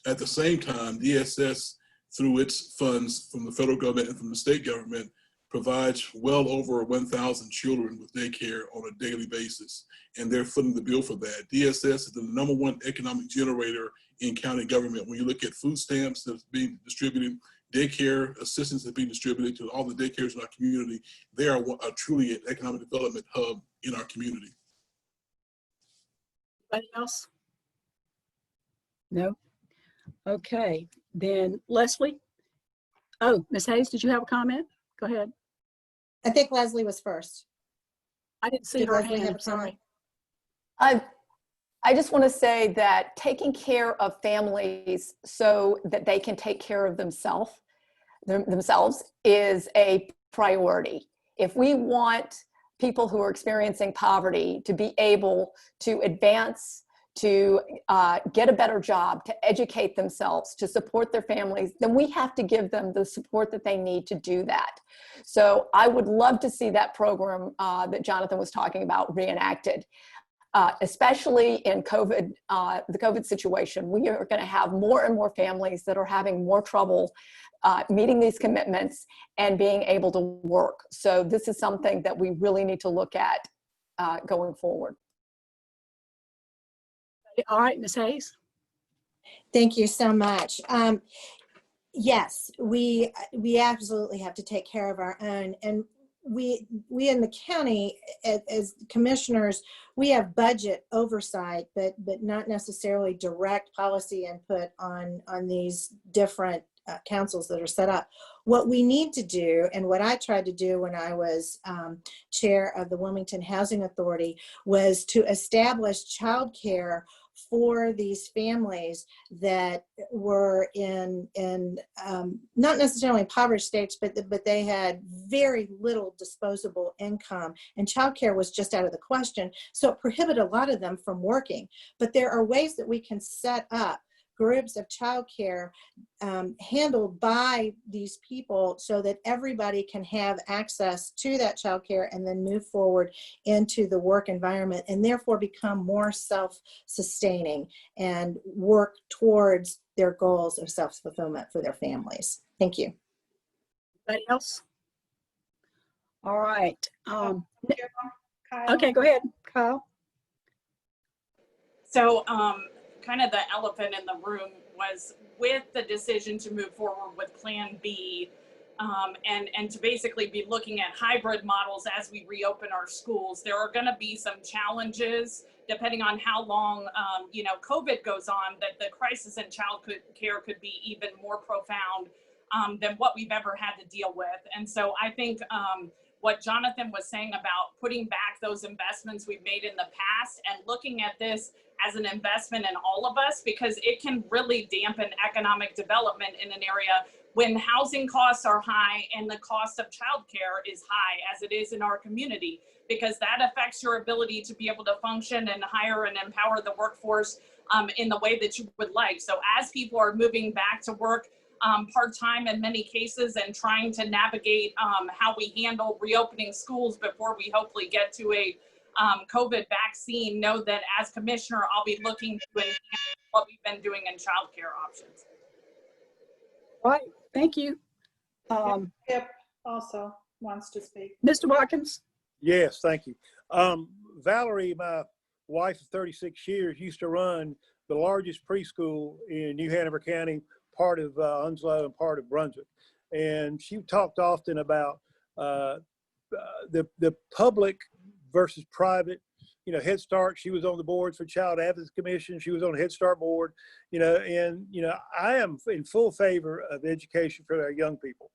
At the same time, DSS, through its funds from the federal government and from the state government, provides well over 1,000 children with daycare on a daily basis, and they're footing the bill for that. DSS is the #1 economic generator in county government. When you look at food stamps that's being distributed, daycare assistance that's being distributed to all the daycares in our community, they are truly an economic development hub in our community. Anybody else? No? Okay, then Leslie. Oh, Ms. Hayes, did you have a comment? Go ahead. I think Leslie was first. I didn't see Did her Leslie hand, have a comment? sorry. I just want to say that taking care of families so that they can take care of themselves is a priority. If we want people who are experiencing poverty to be able to advance, to get a better job, to educate themselves, to support their families, then we have to give them the support that they need to do that. So I would love to see that program that Jonathan was talking about reenacted. especially in COVID, the COVID situation. We are going to have more and more families that are having more trouble meeting these commitments and being able to work. So this is something that we really need to look at going forward. All right, Ms. Hayes. Thank you so much. Yes, we absolutely have to take care of our own, and we in the county as commissioners, we have budget oversight, but not necessarily direct policy input on these different councils that are set up. What we need to do, and what I tried to do when I was chair of the Wilmington Housing Authority, was to establish childcare for these families that were in not necessarily impoverished states, but they had very little disposable income, and childcare was just out of the question. So it prohibited a lot of them from working. But there are ways that we can set up groups of childcare handled by these people so that everybody can have access to that childcare and then move forward into the work environment and therefore become more self-sustaining and work towards their goals of self-fulfillment for their families. Thank you. Anybody else? All right. Kyle? Okay, go ahead, Kyle. So kind of the elephant in the room was with the decision to move forward with Plan B and to basically be looking at hybrid models as we reopen our schools. There are going to be some challenges depending on how long, COVID goes on, that the crisis in child care could be even more profound than what we've ever had to deal with. And so I think what Jonathan was saying about putting back those investments we've made in the past and looking at this as an investment in all of us, because it can really dampen economic development in an area when housing costs are high and the cost of childcare is high, as it is in our community, because that affects your ability to be able to function and hire and empower the workforce in the way that you would like. So as people are moving back to work part-time in many cases and trying to navigate how we handle reopening schools before we hopefully get to a COVID vaccine, know that as commissioner, I'll be looking to enhance what we've been doing in childcare options. Right, thank you. Yep, also wants to speak. Mr. Watkins? Yes, thank you. Valerie, my wife of 36 years, used to run the largest preschool in New Hanover County, part of Onslow and part of Brunswick. And she talked often about the public versus private, Head Start. She was on the boards for Child Advocacy Commission. She was on the Head Start board, and I am in full favor of education for our young people.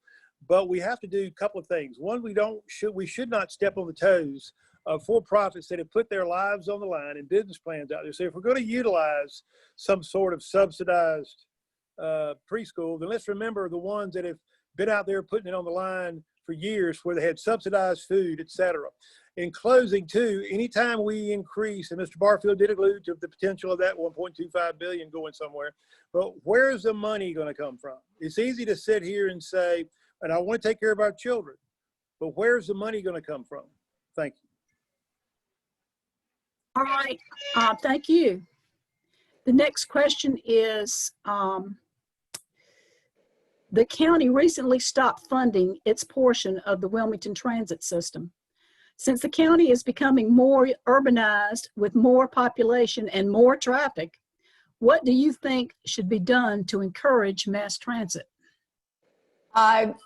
But we have to do a couple of things. One, we should not step on the toes of for-profits that have put their lives on the line and business plans out there. So if we're going to utilize some sort of subsidized preschool, then let's remember the ones that have been out there putting it on the line for years, where they had subsidized food, etc. In closing, too, anytime we increase, and Mr. Barfield did allude to the potential of that 1.25 billion going somewhere, but where's the money going to come from? It's easy to sit here and say, and I want to take care of our children, but where's the money going to come from? Thank you. All right, thank you. The next question is, the county recently stopped funding its portion of the Wilmington transit system. Since the county is becoming more urbanized with more population and more traffic, what do you think should be done to encourage mass transit?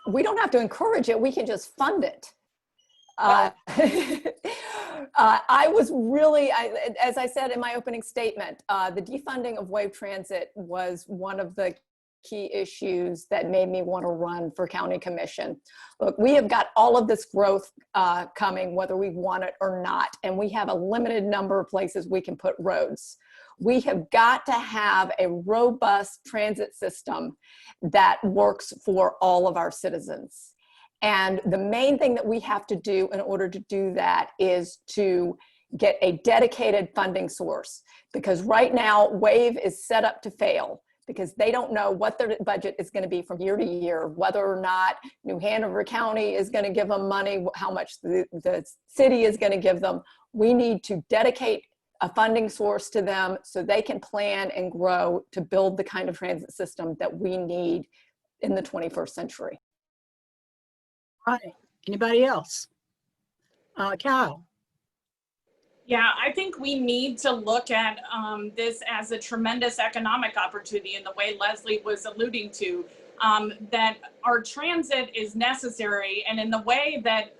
We don't have to encourage it, we can just fund it. I was really, as I said in my opening statement, the defunding of Wave Transit was one of the key issues that made me want to run for county commission. Look, we have got all of this growth coming, whether we want it or not, and we have a limited number of places we can put roads. We have got to have a robust transit system that works for all of our citizens. And the main thing that we have to do in order to do that is to get a dedicated funding source, because right now Wave is set up to fail, because they don't know what their budget is going to be from year to year, whether or not New Hanover County is going to give them money, how much the city is going to give them. We need to dedicate a funding source to them so they can plan and grow to build the kind of transit system that we need in the 21st century. All right. Anybody else? Kyle. Yeah, I think we need to look at this as a tremendous economic opportunity in the way Leslie was alluding to, that our transit is necessary, and in the way that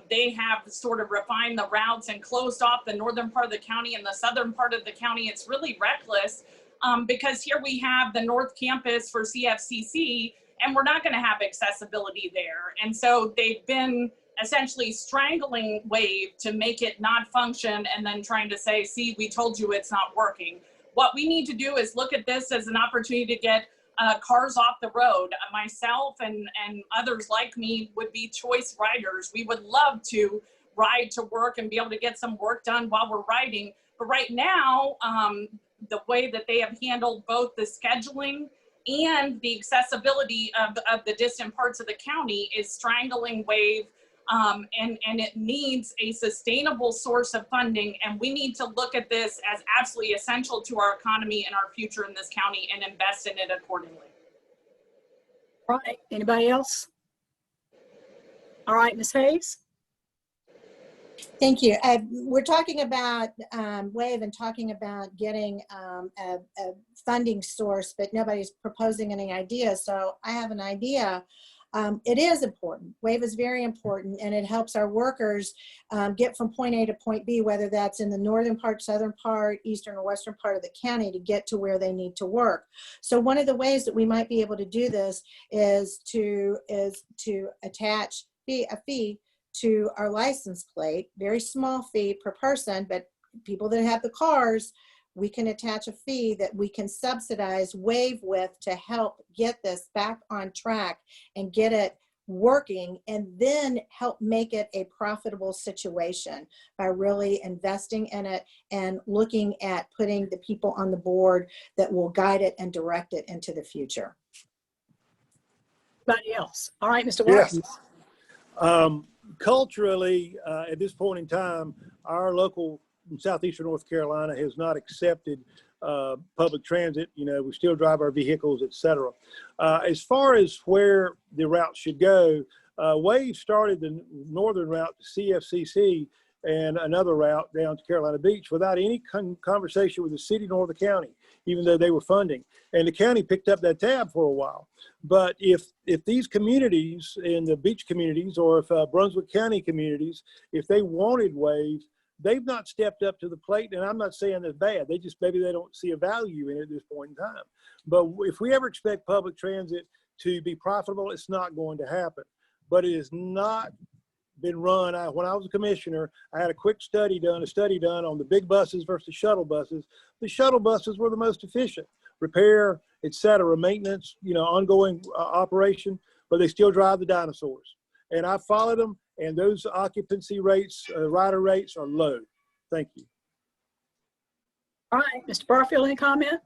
they have sort of refined the routes and closed off the northern part of the county and the southern part of the county, it's really reckless because here we have the North Campus for CFCC, and we're not going to have accessibility there. And so they've been essentially strangling WAVE to make it not function and then trying to say, see, we told you it's not working. What we need to do is look at this as an opportunity to get cars off the road. Myself and others like me would be choice riders. We would love to ride to work and be able to get some work done while we're riding. But right now, the way that they have handled both the scheduling and the accessibility of the distant parts of the county is strangling WAVE. And it needs a sustainable source of funding, and we need to look at this as absolutely essential to our economy and our future in this county and invest in it accordingly. All right, anybody else? All right, Ms. Hayes. Thank you. We're talking about WAVE and talking about getting a funding source, but nobody's proposing any ideas. So I have an idea. It is important. WAVE is very important, and it helps our workers get from point A to point B, whether that's in the northern part, southern part, eastern or western part of the county, to get to where they need to work. So one of the ways that we might be able to do this is to attach a fee to our license plate, very small fee per person, but people that have the cars, we can attach a fee that we can subsidize WAVE with to help get this back on track and get it working, and then help make it a profitable situation by really investing in it and looking at putting the people on the board that will guide it and direct it into the future. Anybody else? All right, Mr. Watkins. Yes. Culturally, at this point in time, our local in southeastern North Carolina has not accepted public transit. You know, we still drive our vehicles, etc. As far as where the route should go, WAVE started the northern route to CFCC and another route down to Carolina Beach without any conversation with the city nor the county, even though they were funding. And the county picked up that tab for a while. But if these communities in the beach communities, or if Brunswick County communities, if they wanted WAVE, they've not stepped up to the plate. And I'm not saying that's bad. They just, maybe they don't see a value in it at this point in time. But if we ever expect public transit to be profitable, it's not going to happen. But it has not been run. When I was a commissioner, I had a quick study done on the big buses versus shuttle buses. The shuttle buses were the most efficient, repair, etc., maintenance, you know, ongoing operation, but they still drive the dinosaurs. And I followed them, and those occupancy rates, rider rates are low. Thank you. All right, Mr. Barfield, any comment?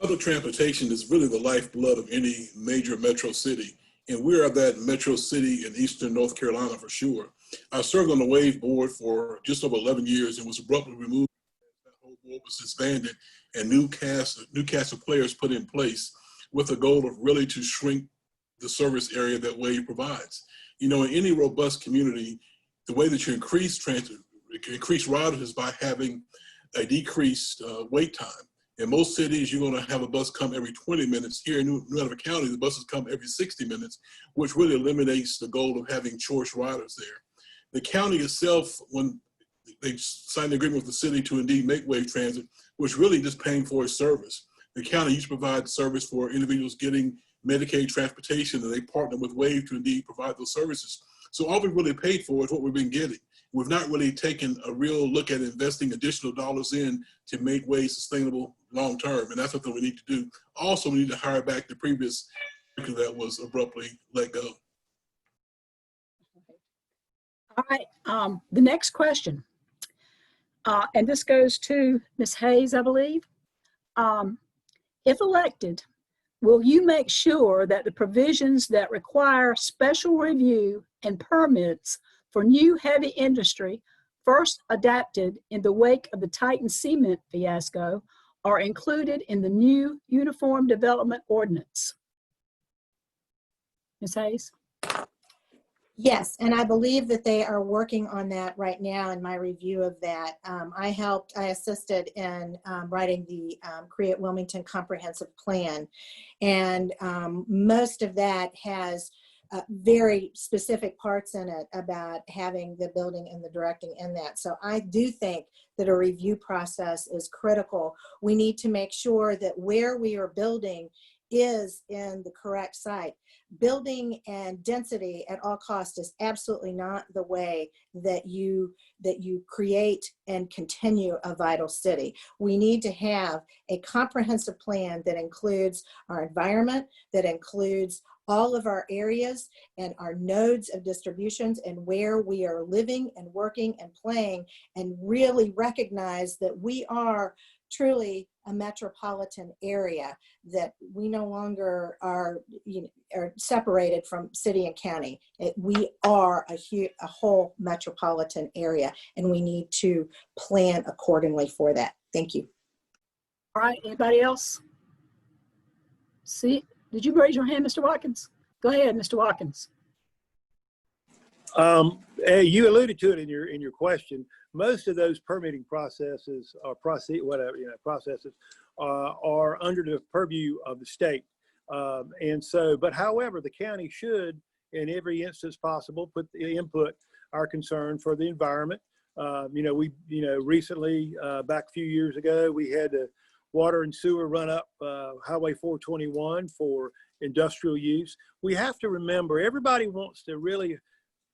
Public transportation is really the lifeblood of any major metro city. And we are that metro city in eastern North Carolina for sure. I served on the WAVE board for just over 11 years and was abruptly removed. That whole board was disbanded and new cast of players put in place with the goal of really to shrink the service area that WAVE provides. You know, in any robust community, the way that you increase transit, increase riders is by having a decreased wait time. In most cities, you're going to have a bus come every 20 minutes. Here in New Hanover County, the buses come every 60 minutes, which really eliminates the goal of having choice riders there. The county itself, when they signed the agreement with the city to indeed make WAVE transit, was really just paying for a service. The county used to provide service for individuals getting Medicaid transportation, and they partner with WAVE to indeed provide those services. So all we really paid for is what we've been getting. We've not really taken a real look at investing additional dollars in to make WAVE sustainable long-term, and that's something we need to do. Also, we need to hire back the previous that was abruptly let go. All right, the next question, and this goes to Ms. Hayes, I believe. If elected, will you make sure that the provisions that require special review and permits for new heavy industry first adapted in the wake of the Titan cement fiasco, are included in the new Uniform Development Ordinance. Ms. Hayes? Yes, and I believe that they are working on that right now in my review of that. I assisted in writing the Create Wilmington Comprehensive Plan. And most of that has very specific parts in it about having the building and the directing in that. So I do think that a review process is critical. We need to make sure that where we are building is in the correct site. Building and density at all costs is absolutely not the way that you create and continue a vital city. We need to have a comprehensive plan that includes our environment, that includes all of our areas and our nodes of distributions and where we are living and working and playing, and really recognize that we are truly a metropolitan area, that we no longer are, are separated from city and county. We are a whole metropolitan area, and we need to plan accordingly for that. Thank you. All right, anybody else? See, did you raise your hand, Mr. Watkins? Go ahead, Mr. Watkins. You alluded to it in your question. Most of those permitting processes or processes are under the purview of the state. And so, but however, the county should, in every instance possible, put the input our concern for the environment. Recently, back a few years ago, we had the water and sewer run up Highway 421 for industrial use. We have to remember, everybody wants to really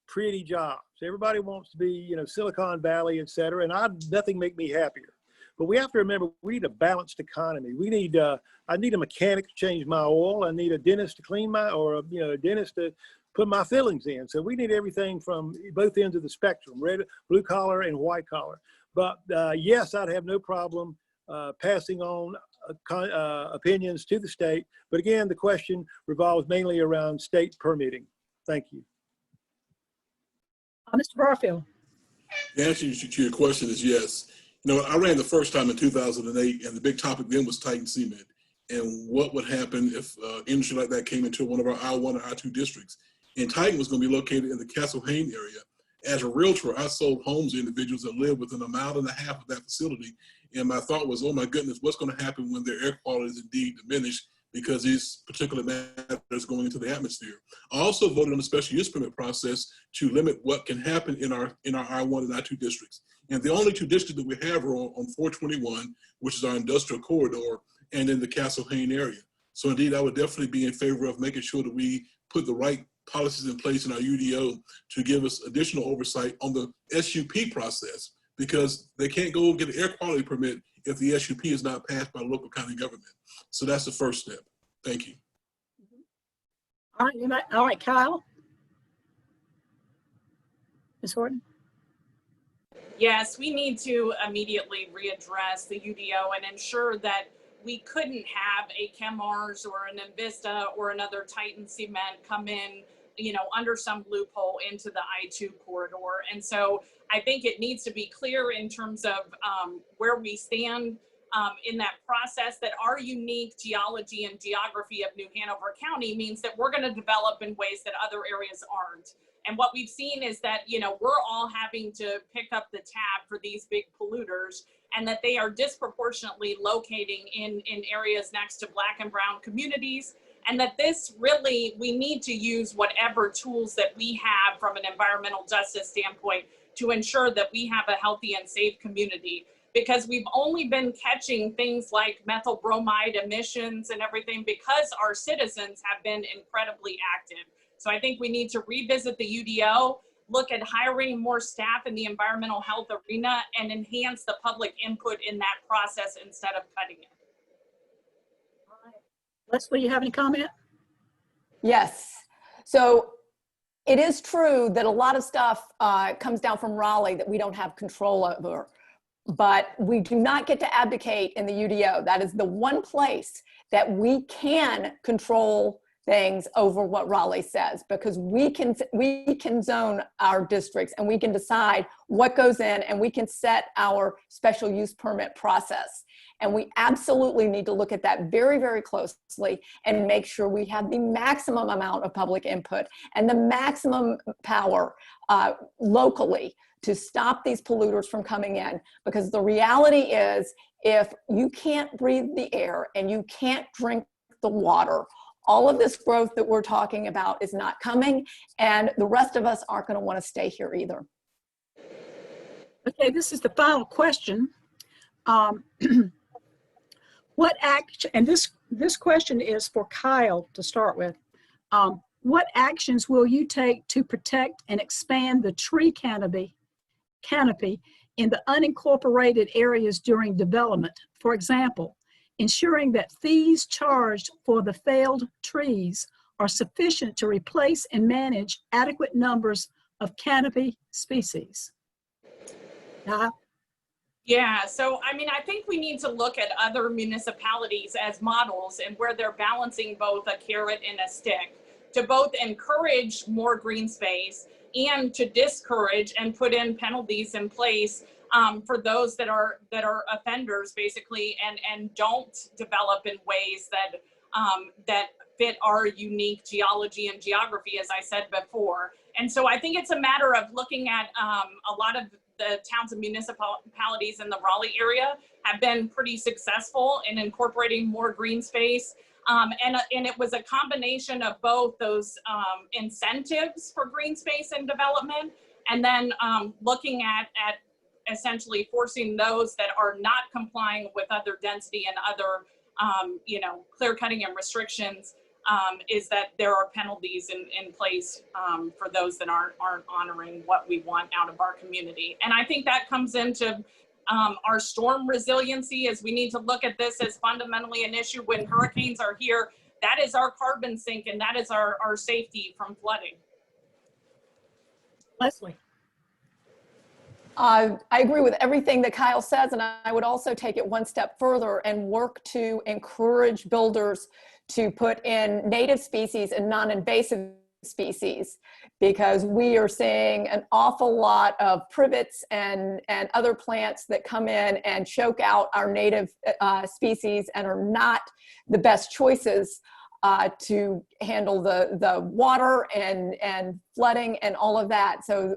pretty jobs. Everybody wants to be, Silicon Valley, et cetera, and nothing make me happier. But we have to remember, we need a balanced economy. We need, I need a mechanic to change my oil. I need a dentist to clean a dentist to put my fillings in. So we need everything from both ends of the spectrum, blue collar and white collar. But yes, I'd have no problem passing on opinions to the state. But again, the question revolves mainly around state permitting. Thank you. Mr. Barfield. The answer to your question is yes. I ran the first time in 2008, and the big topic then was Titan cement and what would happen if industry like that came into one of our I-1 or I-2 districts. And Titan was going to be located in the Castle Hayne area. As a realtor, I sold homes to individuals that live within a mile and a half of that facility. And my thought was, oh my goodness, what's going to happen when their air quality is indeed diminished because these particular matters going into the atmosphere. I also voted on the special use permit process to limit what can happen in our I-1 and I-2 districts. And the only two districts that we have are on 421, which is our industrial corridor, and in the Castle Hayne area. So indeed, I would definitely be in favor of making sure that we put the right policies in place in our UDO to give us additional oversight on the SUP process, because they can't go get an air quality permit if the SUP is not passed by local county government. So that's the first step. Thank you. All right, Kyle. Ms. Horton. Yes, we need to immediately readdress the UDO and ensure that we couldn't have a Chemars or an Invista or another Titan Cement come in, under some loophole into the I-2 corridor. And so I think it needs to be clear in terms of where we stand in that process, that our unique geology and geography of New Hanover County means that we're going to develop in ways that other areas aren't. And what we've seen is that, we're all having to pick up the tab for these big polluters, and that they are disproportionately locating in areas next to Black and brown communities. And that we need to use whatever tools that we have from an environmental justice standpoint to ensure that we have a healthy and safe community. Because we've only been catching things like methyl bromide emissions and everything because our citizens have been incredibly active. So I think we need to revisit the UDO, look at hiring more staff in the environmental health arena, and enhance the public input in that process instead of cutting it. All right. Leslie, you have any comment? Yes. So it is true that a lot of stuff comes down from Raleigh that we don't have control over, but we do not get to advocate in the UDO. That is the one place that we can control things over what Raleigh says, because we can zone our districts and we can decide what goes in, and we can set our special use permit process. And we absolutely need to look at that very, very closely and make sure we have the maximum amount of public input and the maximum power locally to stop these polluters from coming in. Because the reality is, if you can't breathe the air and you can't drink the water, all of this growth that we're talking about is not coming, and the rest of us aren't going to want to stay here either. Okay, this is the final question. What action, and this question is for Kyle to start with. What actions will you take to protect and expand the tree canopy in the unincorporated areas during development? For example, ensuring that fees charged for the felled trees are sufficient to replace and manage adequate numbers of canopy species. Yeah, so I mean, I think we need to look at other municipalities as models and where they're balancing both a carrot and a stick to both encourage more green space and to discourage and put in penalties in place for those that are offenders, basically, and don't develop in ways that that fit our unique geology and geography, as I said before. And so I think it's a matter of looking at a lot of the towns and municipalities in the Raleigh area have been pretty successful in incorporating more green space. And it was a combination of both those incentives for green space and development, and then looking at essentially forcing those that are not complying with other density and other, clear cutting and restrictions, is that there are penalties in place for those that aren't honoring what we want out of our community. And I think that comes into our storm resiliency, as we need to look at this as fundamentally an issue when hurricanes are here. That is our carbon sink, and that is our safety from flooding. Leslie. I agree with everything that Kyle says, and I would also take it one step further and work to encourage builders to put in native species and non-invasive species, because we are seeing an awful lot of privets and other plants that come in and choke out our native species and are not the best choices to handle the water and flooding and all of that. So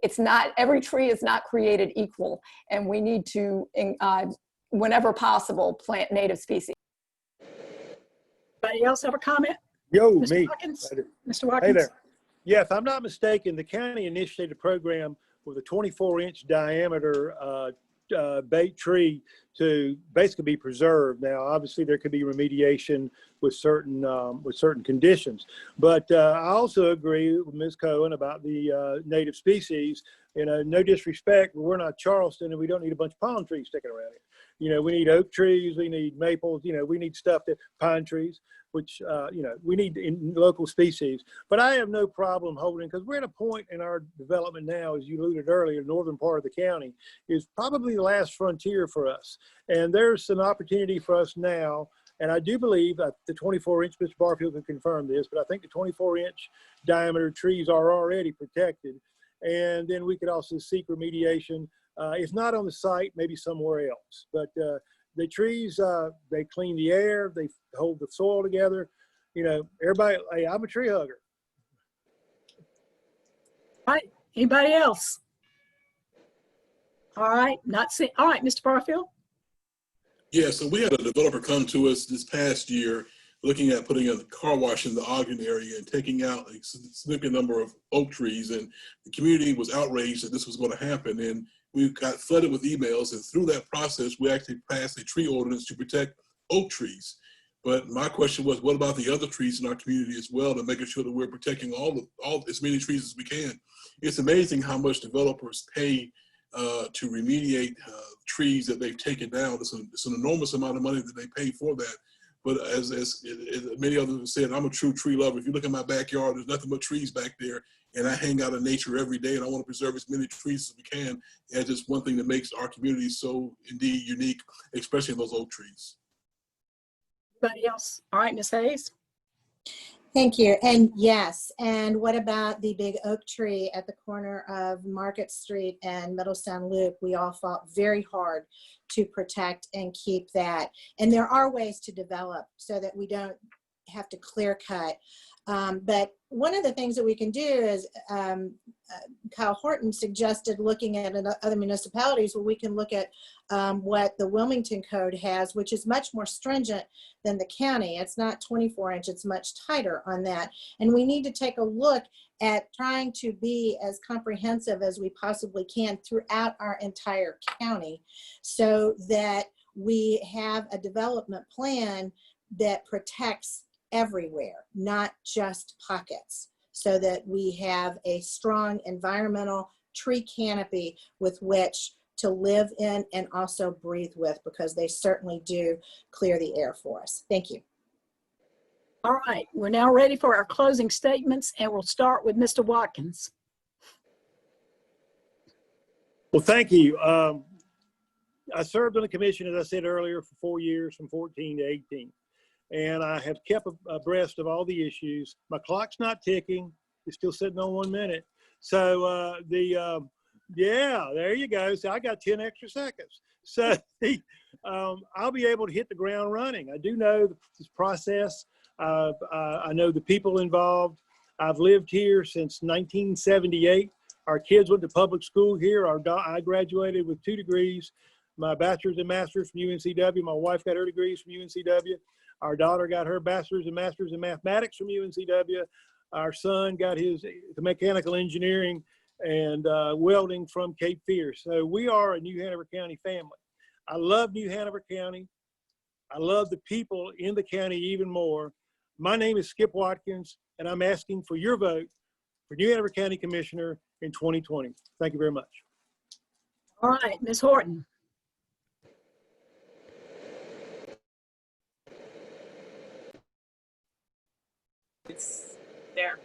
it's not, every tree is not created equal, and we need to, whenever possible, plant native species. Anybody else have a comment? Yo, Mr. me. Watkins? I do. Mr. Watkins? Hey there. Yeah, if I'm not mistaken, the county initiated a program with a 24-inch diameter bait tree to basically be preserved. Now, obviously, there could be remediation with certain conditions, but I also agree with Ms. Cohen about the native species. No disrespect, but we're not Charleston, and we don't need a bunch of palm trees sticking around here. We need oak trees, we need maples, we need stuff that pine trees, which, we need in local species. But I have no problem holding, because we're at a point in our development now, as you alluded earlier, the northern part of the county is probably the last frontier for us. And there's some opportunity for us now. And I do believe that the 24-inch, Mr. Barfield can confirm this, but I think the 24-inch diameter trees are already protected. And then we could also seek remediation. If not on the site, maybe somewhere else. But the trees, they clean the air, they hold the soil together. Everybody, hey, I'm a tree hugger. All right, anybody else? All right, all right, Mr. Barfield. Yeah, so we had a developer come to us this past year looking at putting a car wash in the Ogden area and taking out a significant number of oak trees. And the community was outraged that this was going to happen. And we got flooded with emails. And through that process, we actually passed a tree ordinance to protect oak trees. But my question was, what about the other trees in our community as well, and making sure that we're protecting all as many trees as we can? It's amazing how much developers pay to remediate trees that they've taken down. It's an enormous amount of money that they pay for that. But as many others have said, I'm a true tree lover. If you look at my backyard, there's nothing but trees back there, and I hang out in nature every day, and I want to preserve as many trees as we can. And it's just one thing that makes our community so indeed unique, especially those oak trees. Anybody else? All right, Ms. Hayes. Thank you. And yes, and what about the big oak tree at the corner of Market Street and Middlestown Loop? We all fought very hard to protect and keep that. And there are ways to develop so that we don't have to clear cut. But one of the things that we can do is Kyle Horton suggested looking at other municipalities where we can look at what the Wilmington Code has, which is much more stringent than the county. It's not 24 inch, it's much tighter on that. And we need to take a look at trying to be as comprehensive as we possibly can throughout our entire county so that we have a development plan that protects everywhere, not just pockets, so that we have a strong environmental tree canopy with which to live in and also breathe with, because they certainly do clear the air for us. Thank you. All right, we're now ready for our closing statements, and we'll start with Mr. Watkins. Well, thank you. I served on the commission, as I said earlier, for 4 years, from 14 to 18. And I have kept abreast of all the issues. My clock's not ticking. It's still sitting on 1 minute. So yeah, there you go. So I got 10 extra seconds. So I'll be able to hit the ground running. I do know this process. I know the people involved. I've lived here since 1978. Our kids went to public school here. I graduated with 2 degrees, my bachelor's and master's from UNCW. My wife got her degrees from UNCW. Our daughter got her bachelor's and master's in mathematics from UNCW. Our son got his mechanical engineering and welding from Cape Fear. So we are a New Hanover County family. I love New Hanover County. I love the people in the county even more. My name is Skip Watkins, and I'm asking for your vote for New Hanover County Commissioner in 2020. Thank you very much. All right, Ms. Horton. It's there.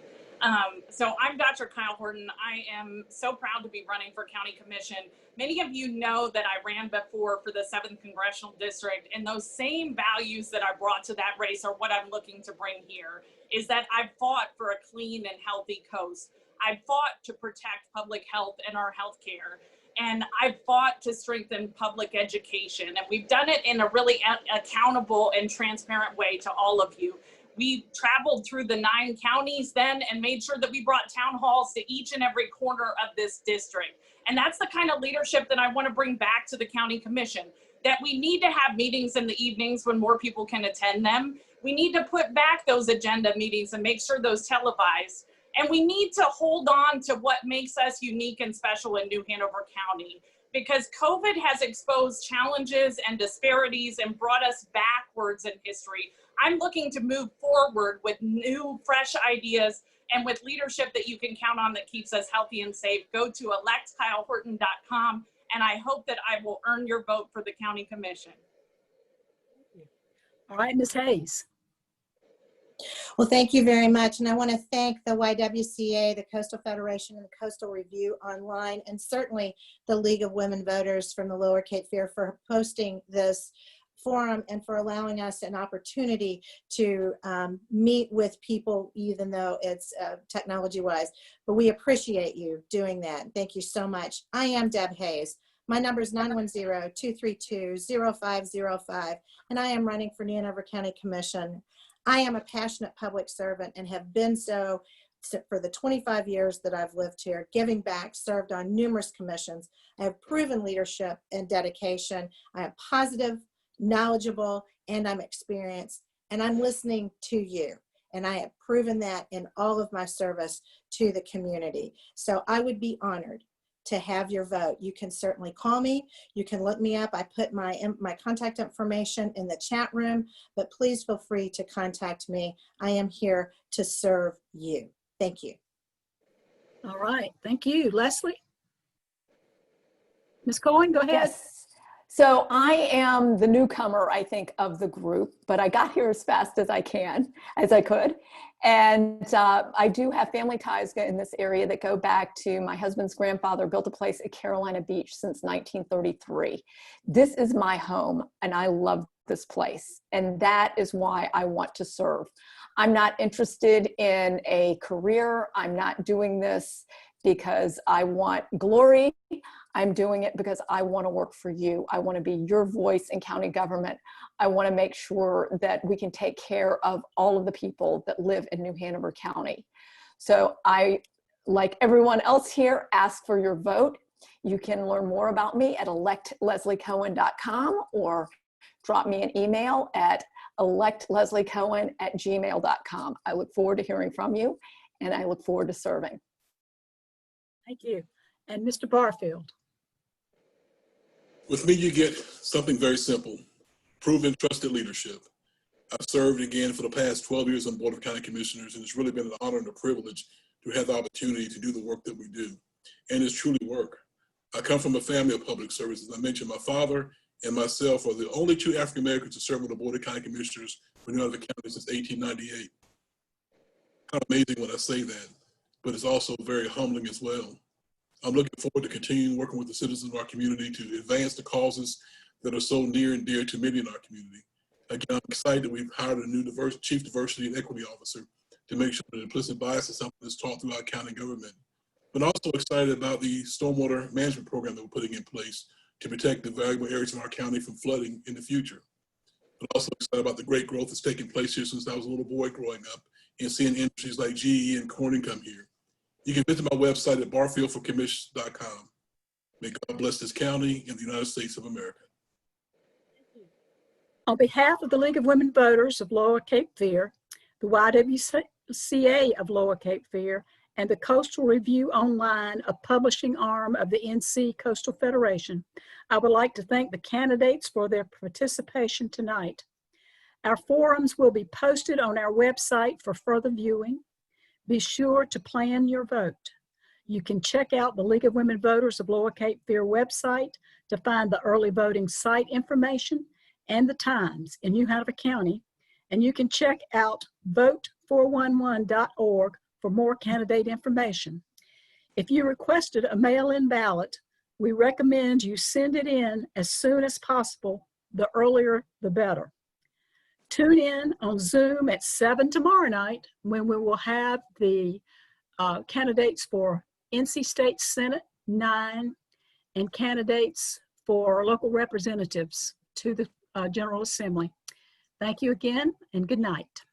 So I'm Dr. Kyle Horton. I am so proud to be running for County Commission. Many of you know that I ran before for the 7th Congressional District, and those same values that I brought to that race are what I'm looking to bring here, is that I've fought for a clean and healthy coast. I've fought to protect public health and our health care. And I've fought to strengthen public education. And we've done it in a really accountable and transparent way to all of you. We traveled through the 9 counties then and made sure that we brought town halls to each and every corner of this district. And that's the kind of leadership that I want to bring back to the County Commission, that we need to have meetings in the evenings when more people can attend them. We need to put back those agenda meetings and make sure those televised. And we need to hold on to what makes us unique and special in New Hanover County, because COVID has exposed challenges and disparities and brought us backwards in history. I'm looking to move forward with new, fresh ideas and with leadership that you can count on that keeps us healthy and safe. Go to electkylehorton.com, and I hope that I will earn your vote for the County Commission. All right, Ms. Hayes. Well, thank you very much. And I want to thank the YWCA, the Coastal Federation, and the Coastal Review Online, and certainly the League of Women Voters from the Lower Cape Fear for hosting this forum and for allowing us an opportunity to meet with people, even though it's technology-wise. But we appreciate you doing that. Thank you so much. I am Deb Hayes. My number is 910-232-0505, and I am running for New Hanover County Commission. I am a passionate public servant and have been so for the 25 years that I've lived here, giving back, served on numerous commissions. I have proven leadership and dedication. I am positive, knowledgeable, and I'm experienced, and I'm listening to you. And I have proven that in all of my service to the community. So I would be honored to have your vote. You can certainly call me. You can look me up. I put my contact information in the chat room, but please feel free to contact me. I am here to serve you. Thank you. All right, thank you. Leslie? Ms. Cohen, go ahead. Yes. So I am the newcomer, I think, of the group, but I got here as fast as I could. And I do have family ties in this area that go back to my husband's grandfather built a place at Carolina Beach since 1933. This is my home, and I love this place. And that is why I want to serve. I'm not interested in a career. I'm not doing this because I want glory. I'm doing it because I want to work for you. I want to be your voice in county government. I want to make sure that we can take care of all of the people that live in New Hanover County. So I, like everyone else here, ask for your vote. You can learn more about me at electlesliecohen.com or drop me an email at electlesliecohen@gmail.com. I look forward to hearing from you, and I look forward to serving. Thank you. And Mr. Barfield. With me, you get something very simple: proven, trusted leadership. I've served again for the past 12 years on the Board of County Commissioners, and it's really been an honor and a privilege to have the opportunity to do the work that we do. And it's truly work. I come from a family of public service. As I mentioned, my father and myself are the only two African Americans to serve on the Board of County Commissioners for New Hanover County since 1898. Kind of amazing when I say that, but it's also very humbling as well. I'm looking forward to continuing working with the citizens of our community to advance the causes that are so near and dear to many in our community. Again, I'm excited that we've hired a new Chief Diversity and Equity Officer to make sure that implicit bias is something that's taught throughout county government. But also excited about the stormwater management program that we're putting in place to protect the valuable areas of our county from flooding in the future. But also excited about the great growth that's taken place here since I was a little boy growing up and seeing industries like GE and Horton come here. You can visit my website at barfieldforcommission.com. May God bless this county and the United States of America. On behalf of the League of Women Voters of Lower Cape Fear, the YWCA of Lower Cape Fear, and the Coastal Review Online, a publishing arm of the NC Coastal Federation, I would like to thank the candidates for their participation tonight. Our forums will be posted on our website for further viewing. Be sure to plan your vote. You can check out the League of Women Voters of Lower Cape Fear website to find the early voting site information and the times in New Hanover County, and you can check out vote411.org for more candidate information. If you requested a mail-in ballot, we recommend you send it in as soon as possible. The earlier, the better. Tune in on Zoom at 7 tomorrow night when we will have the candidates for NC State Senate 9 and candidates for local representatives to the General Assembly. Thank you again, and good night.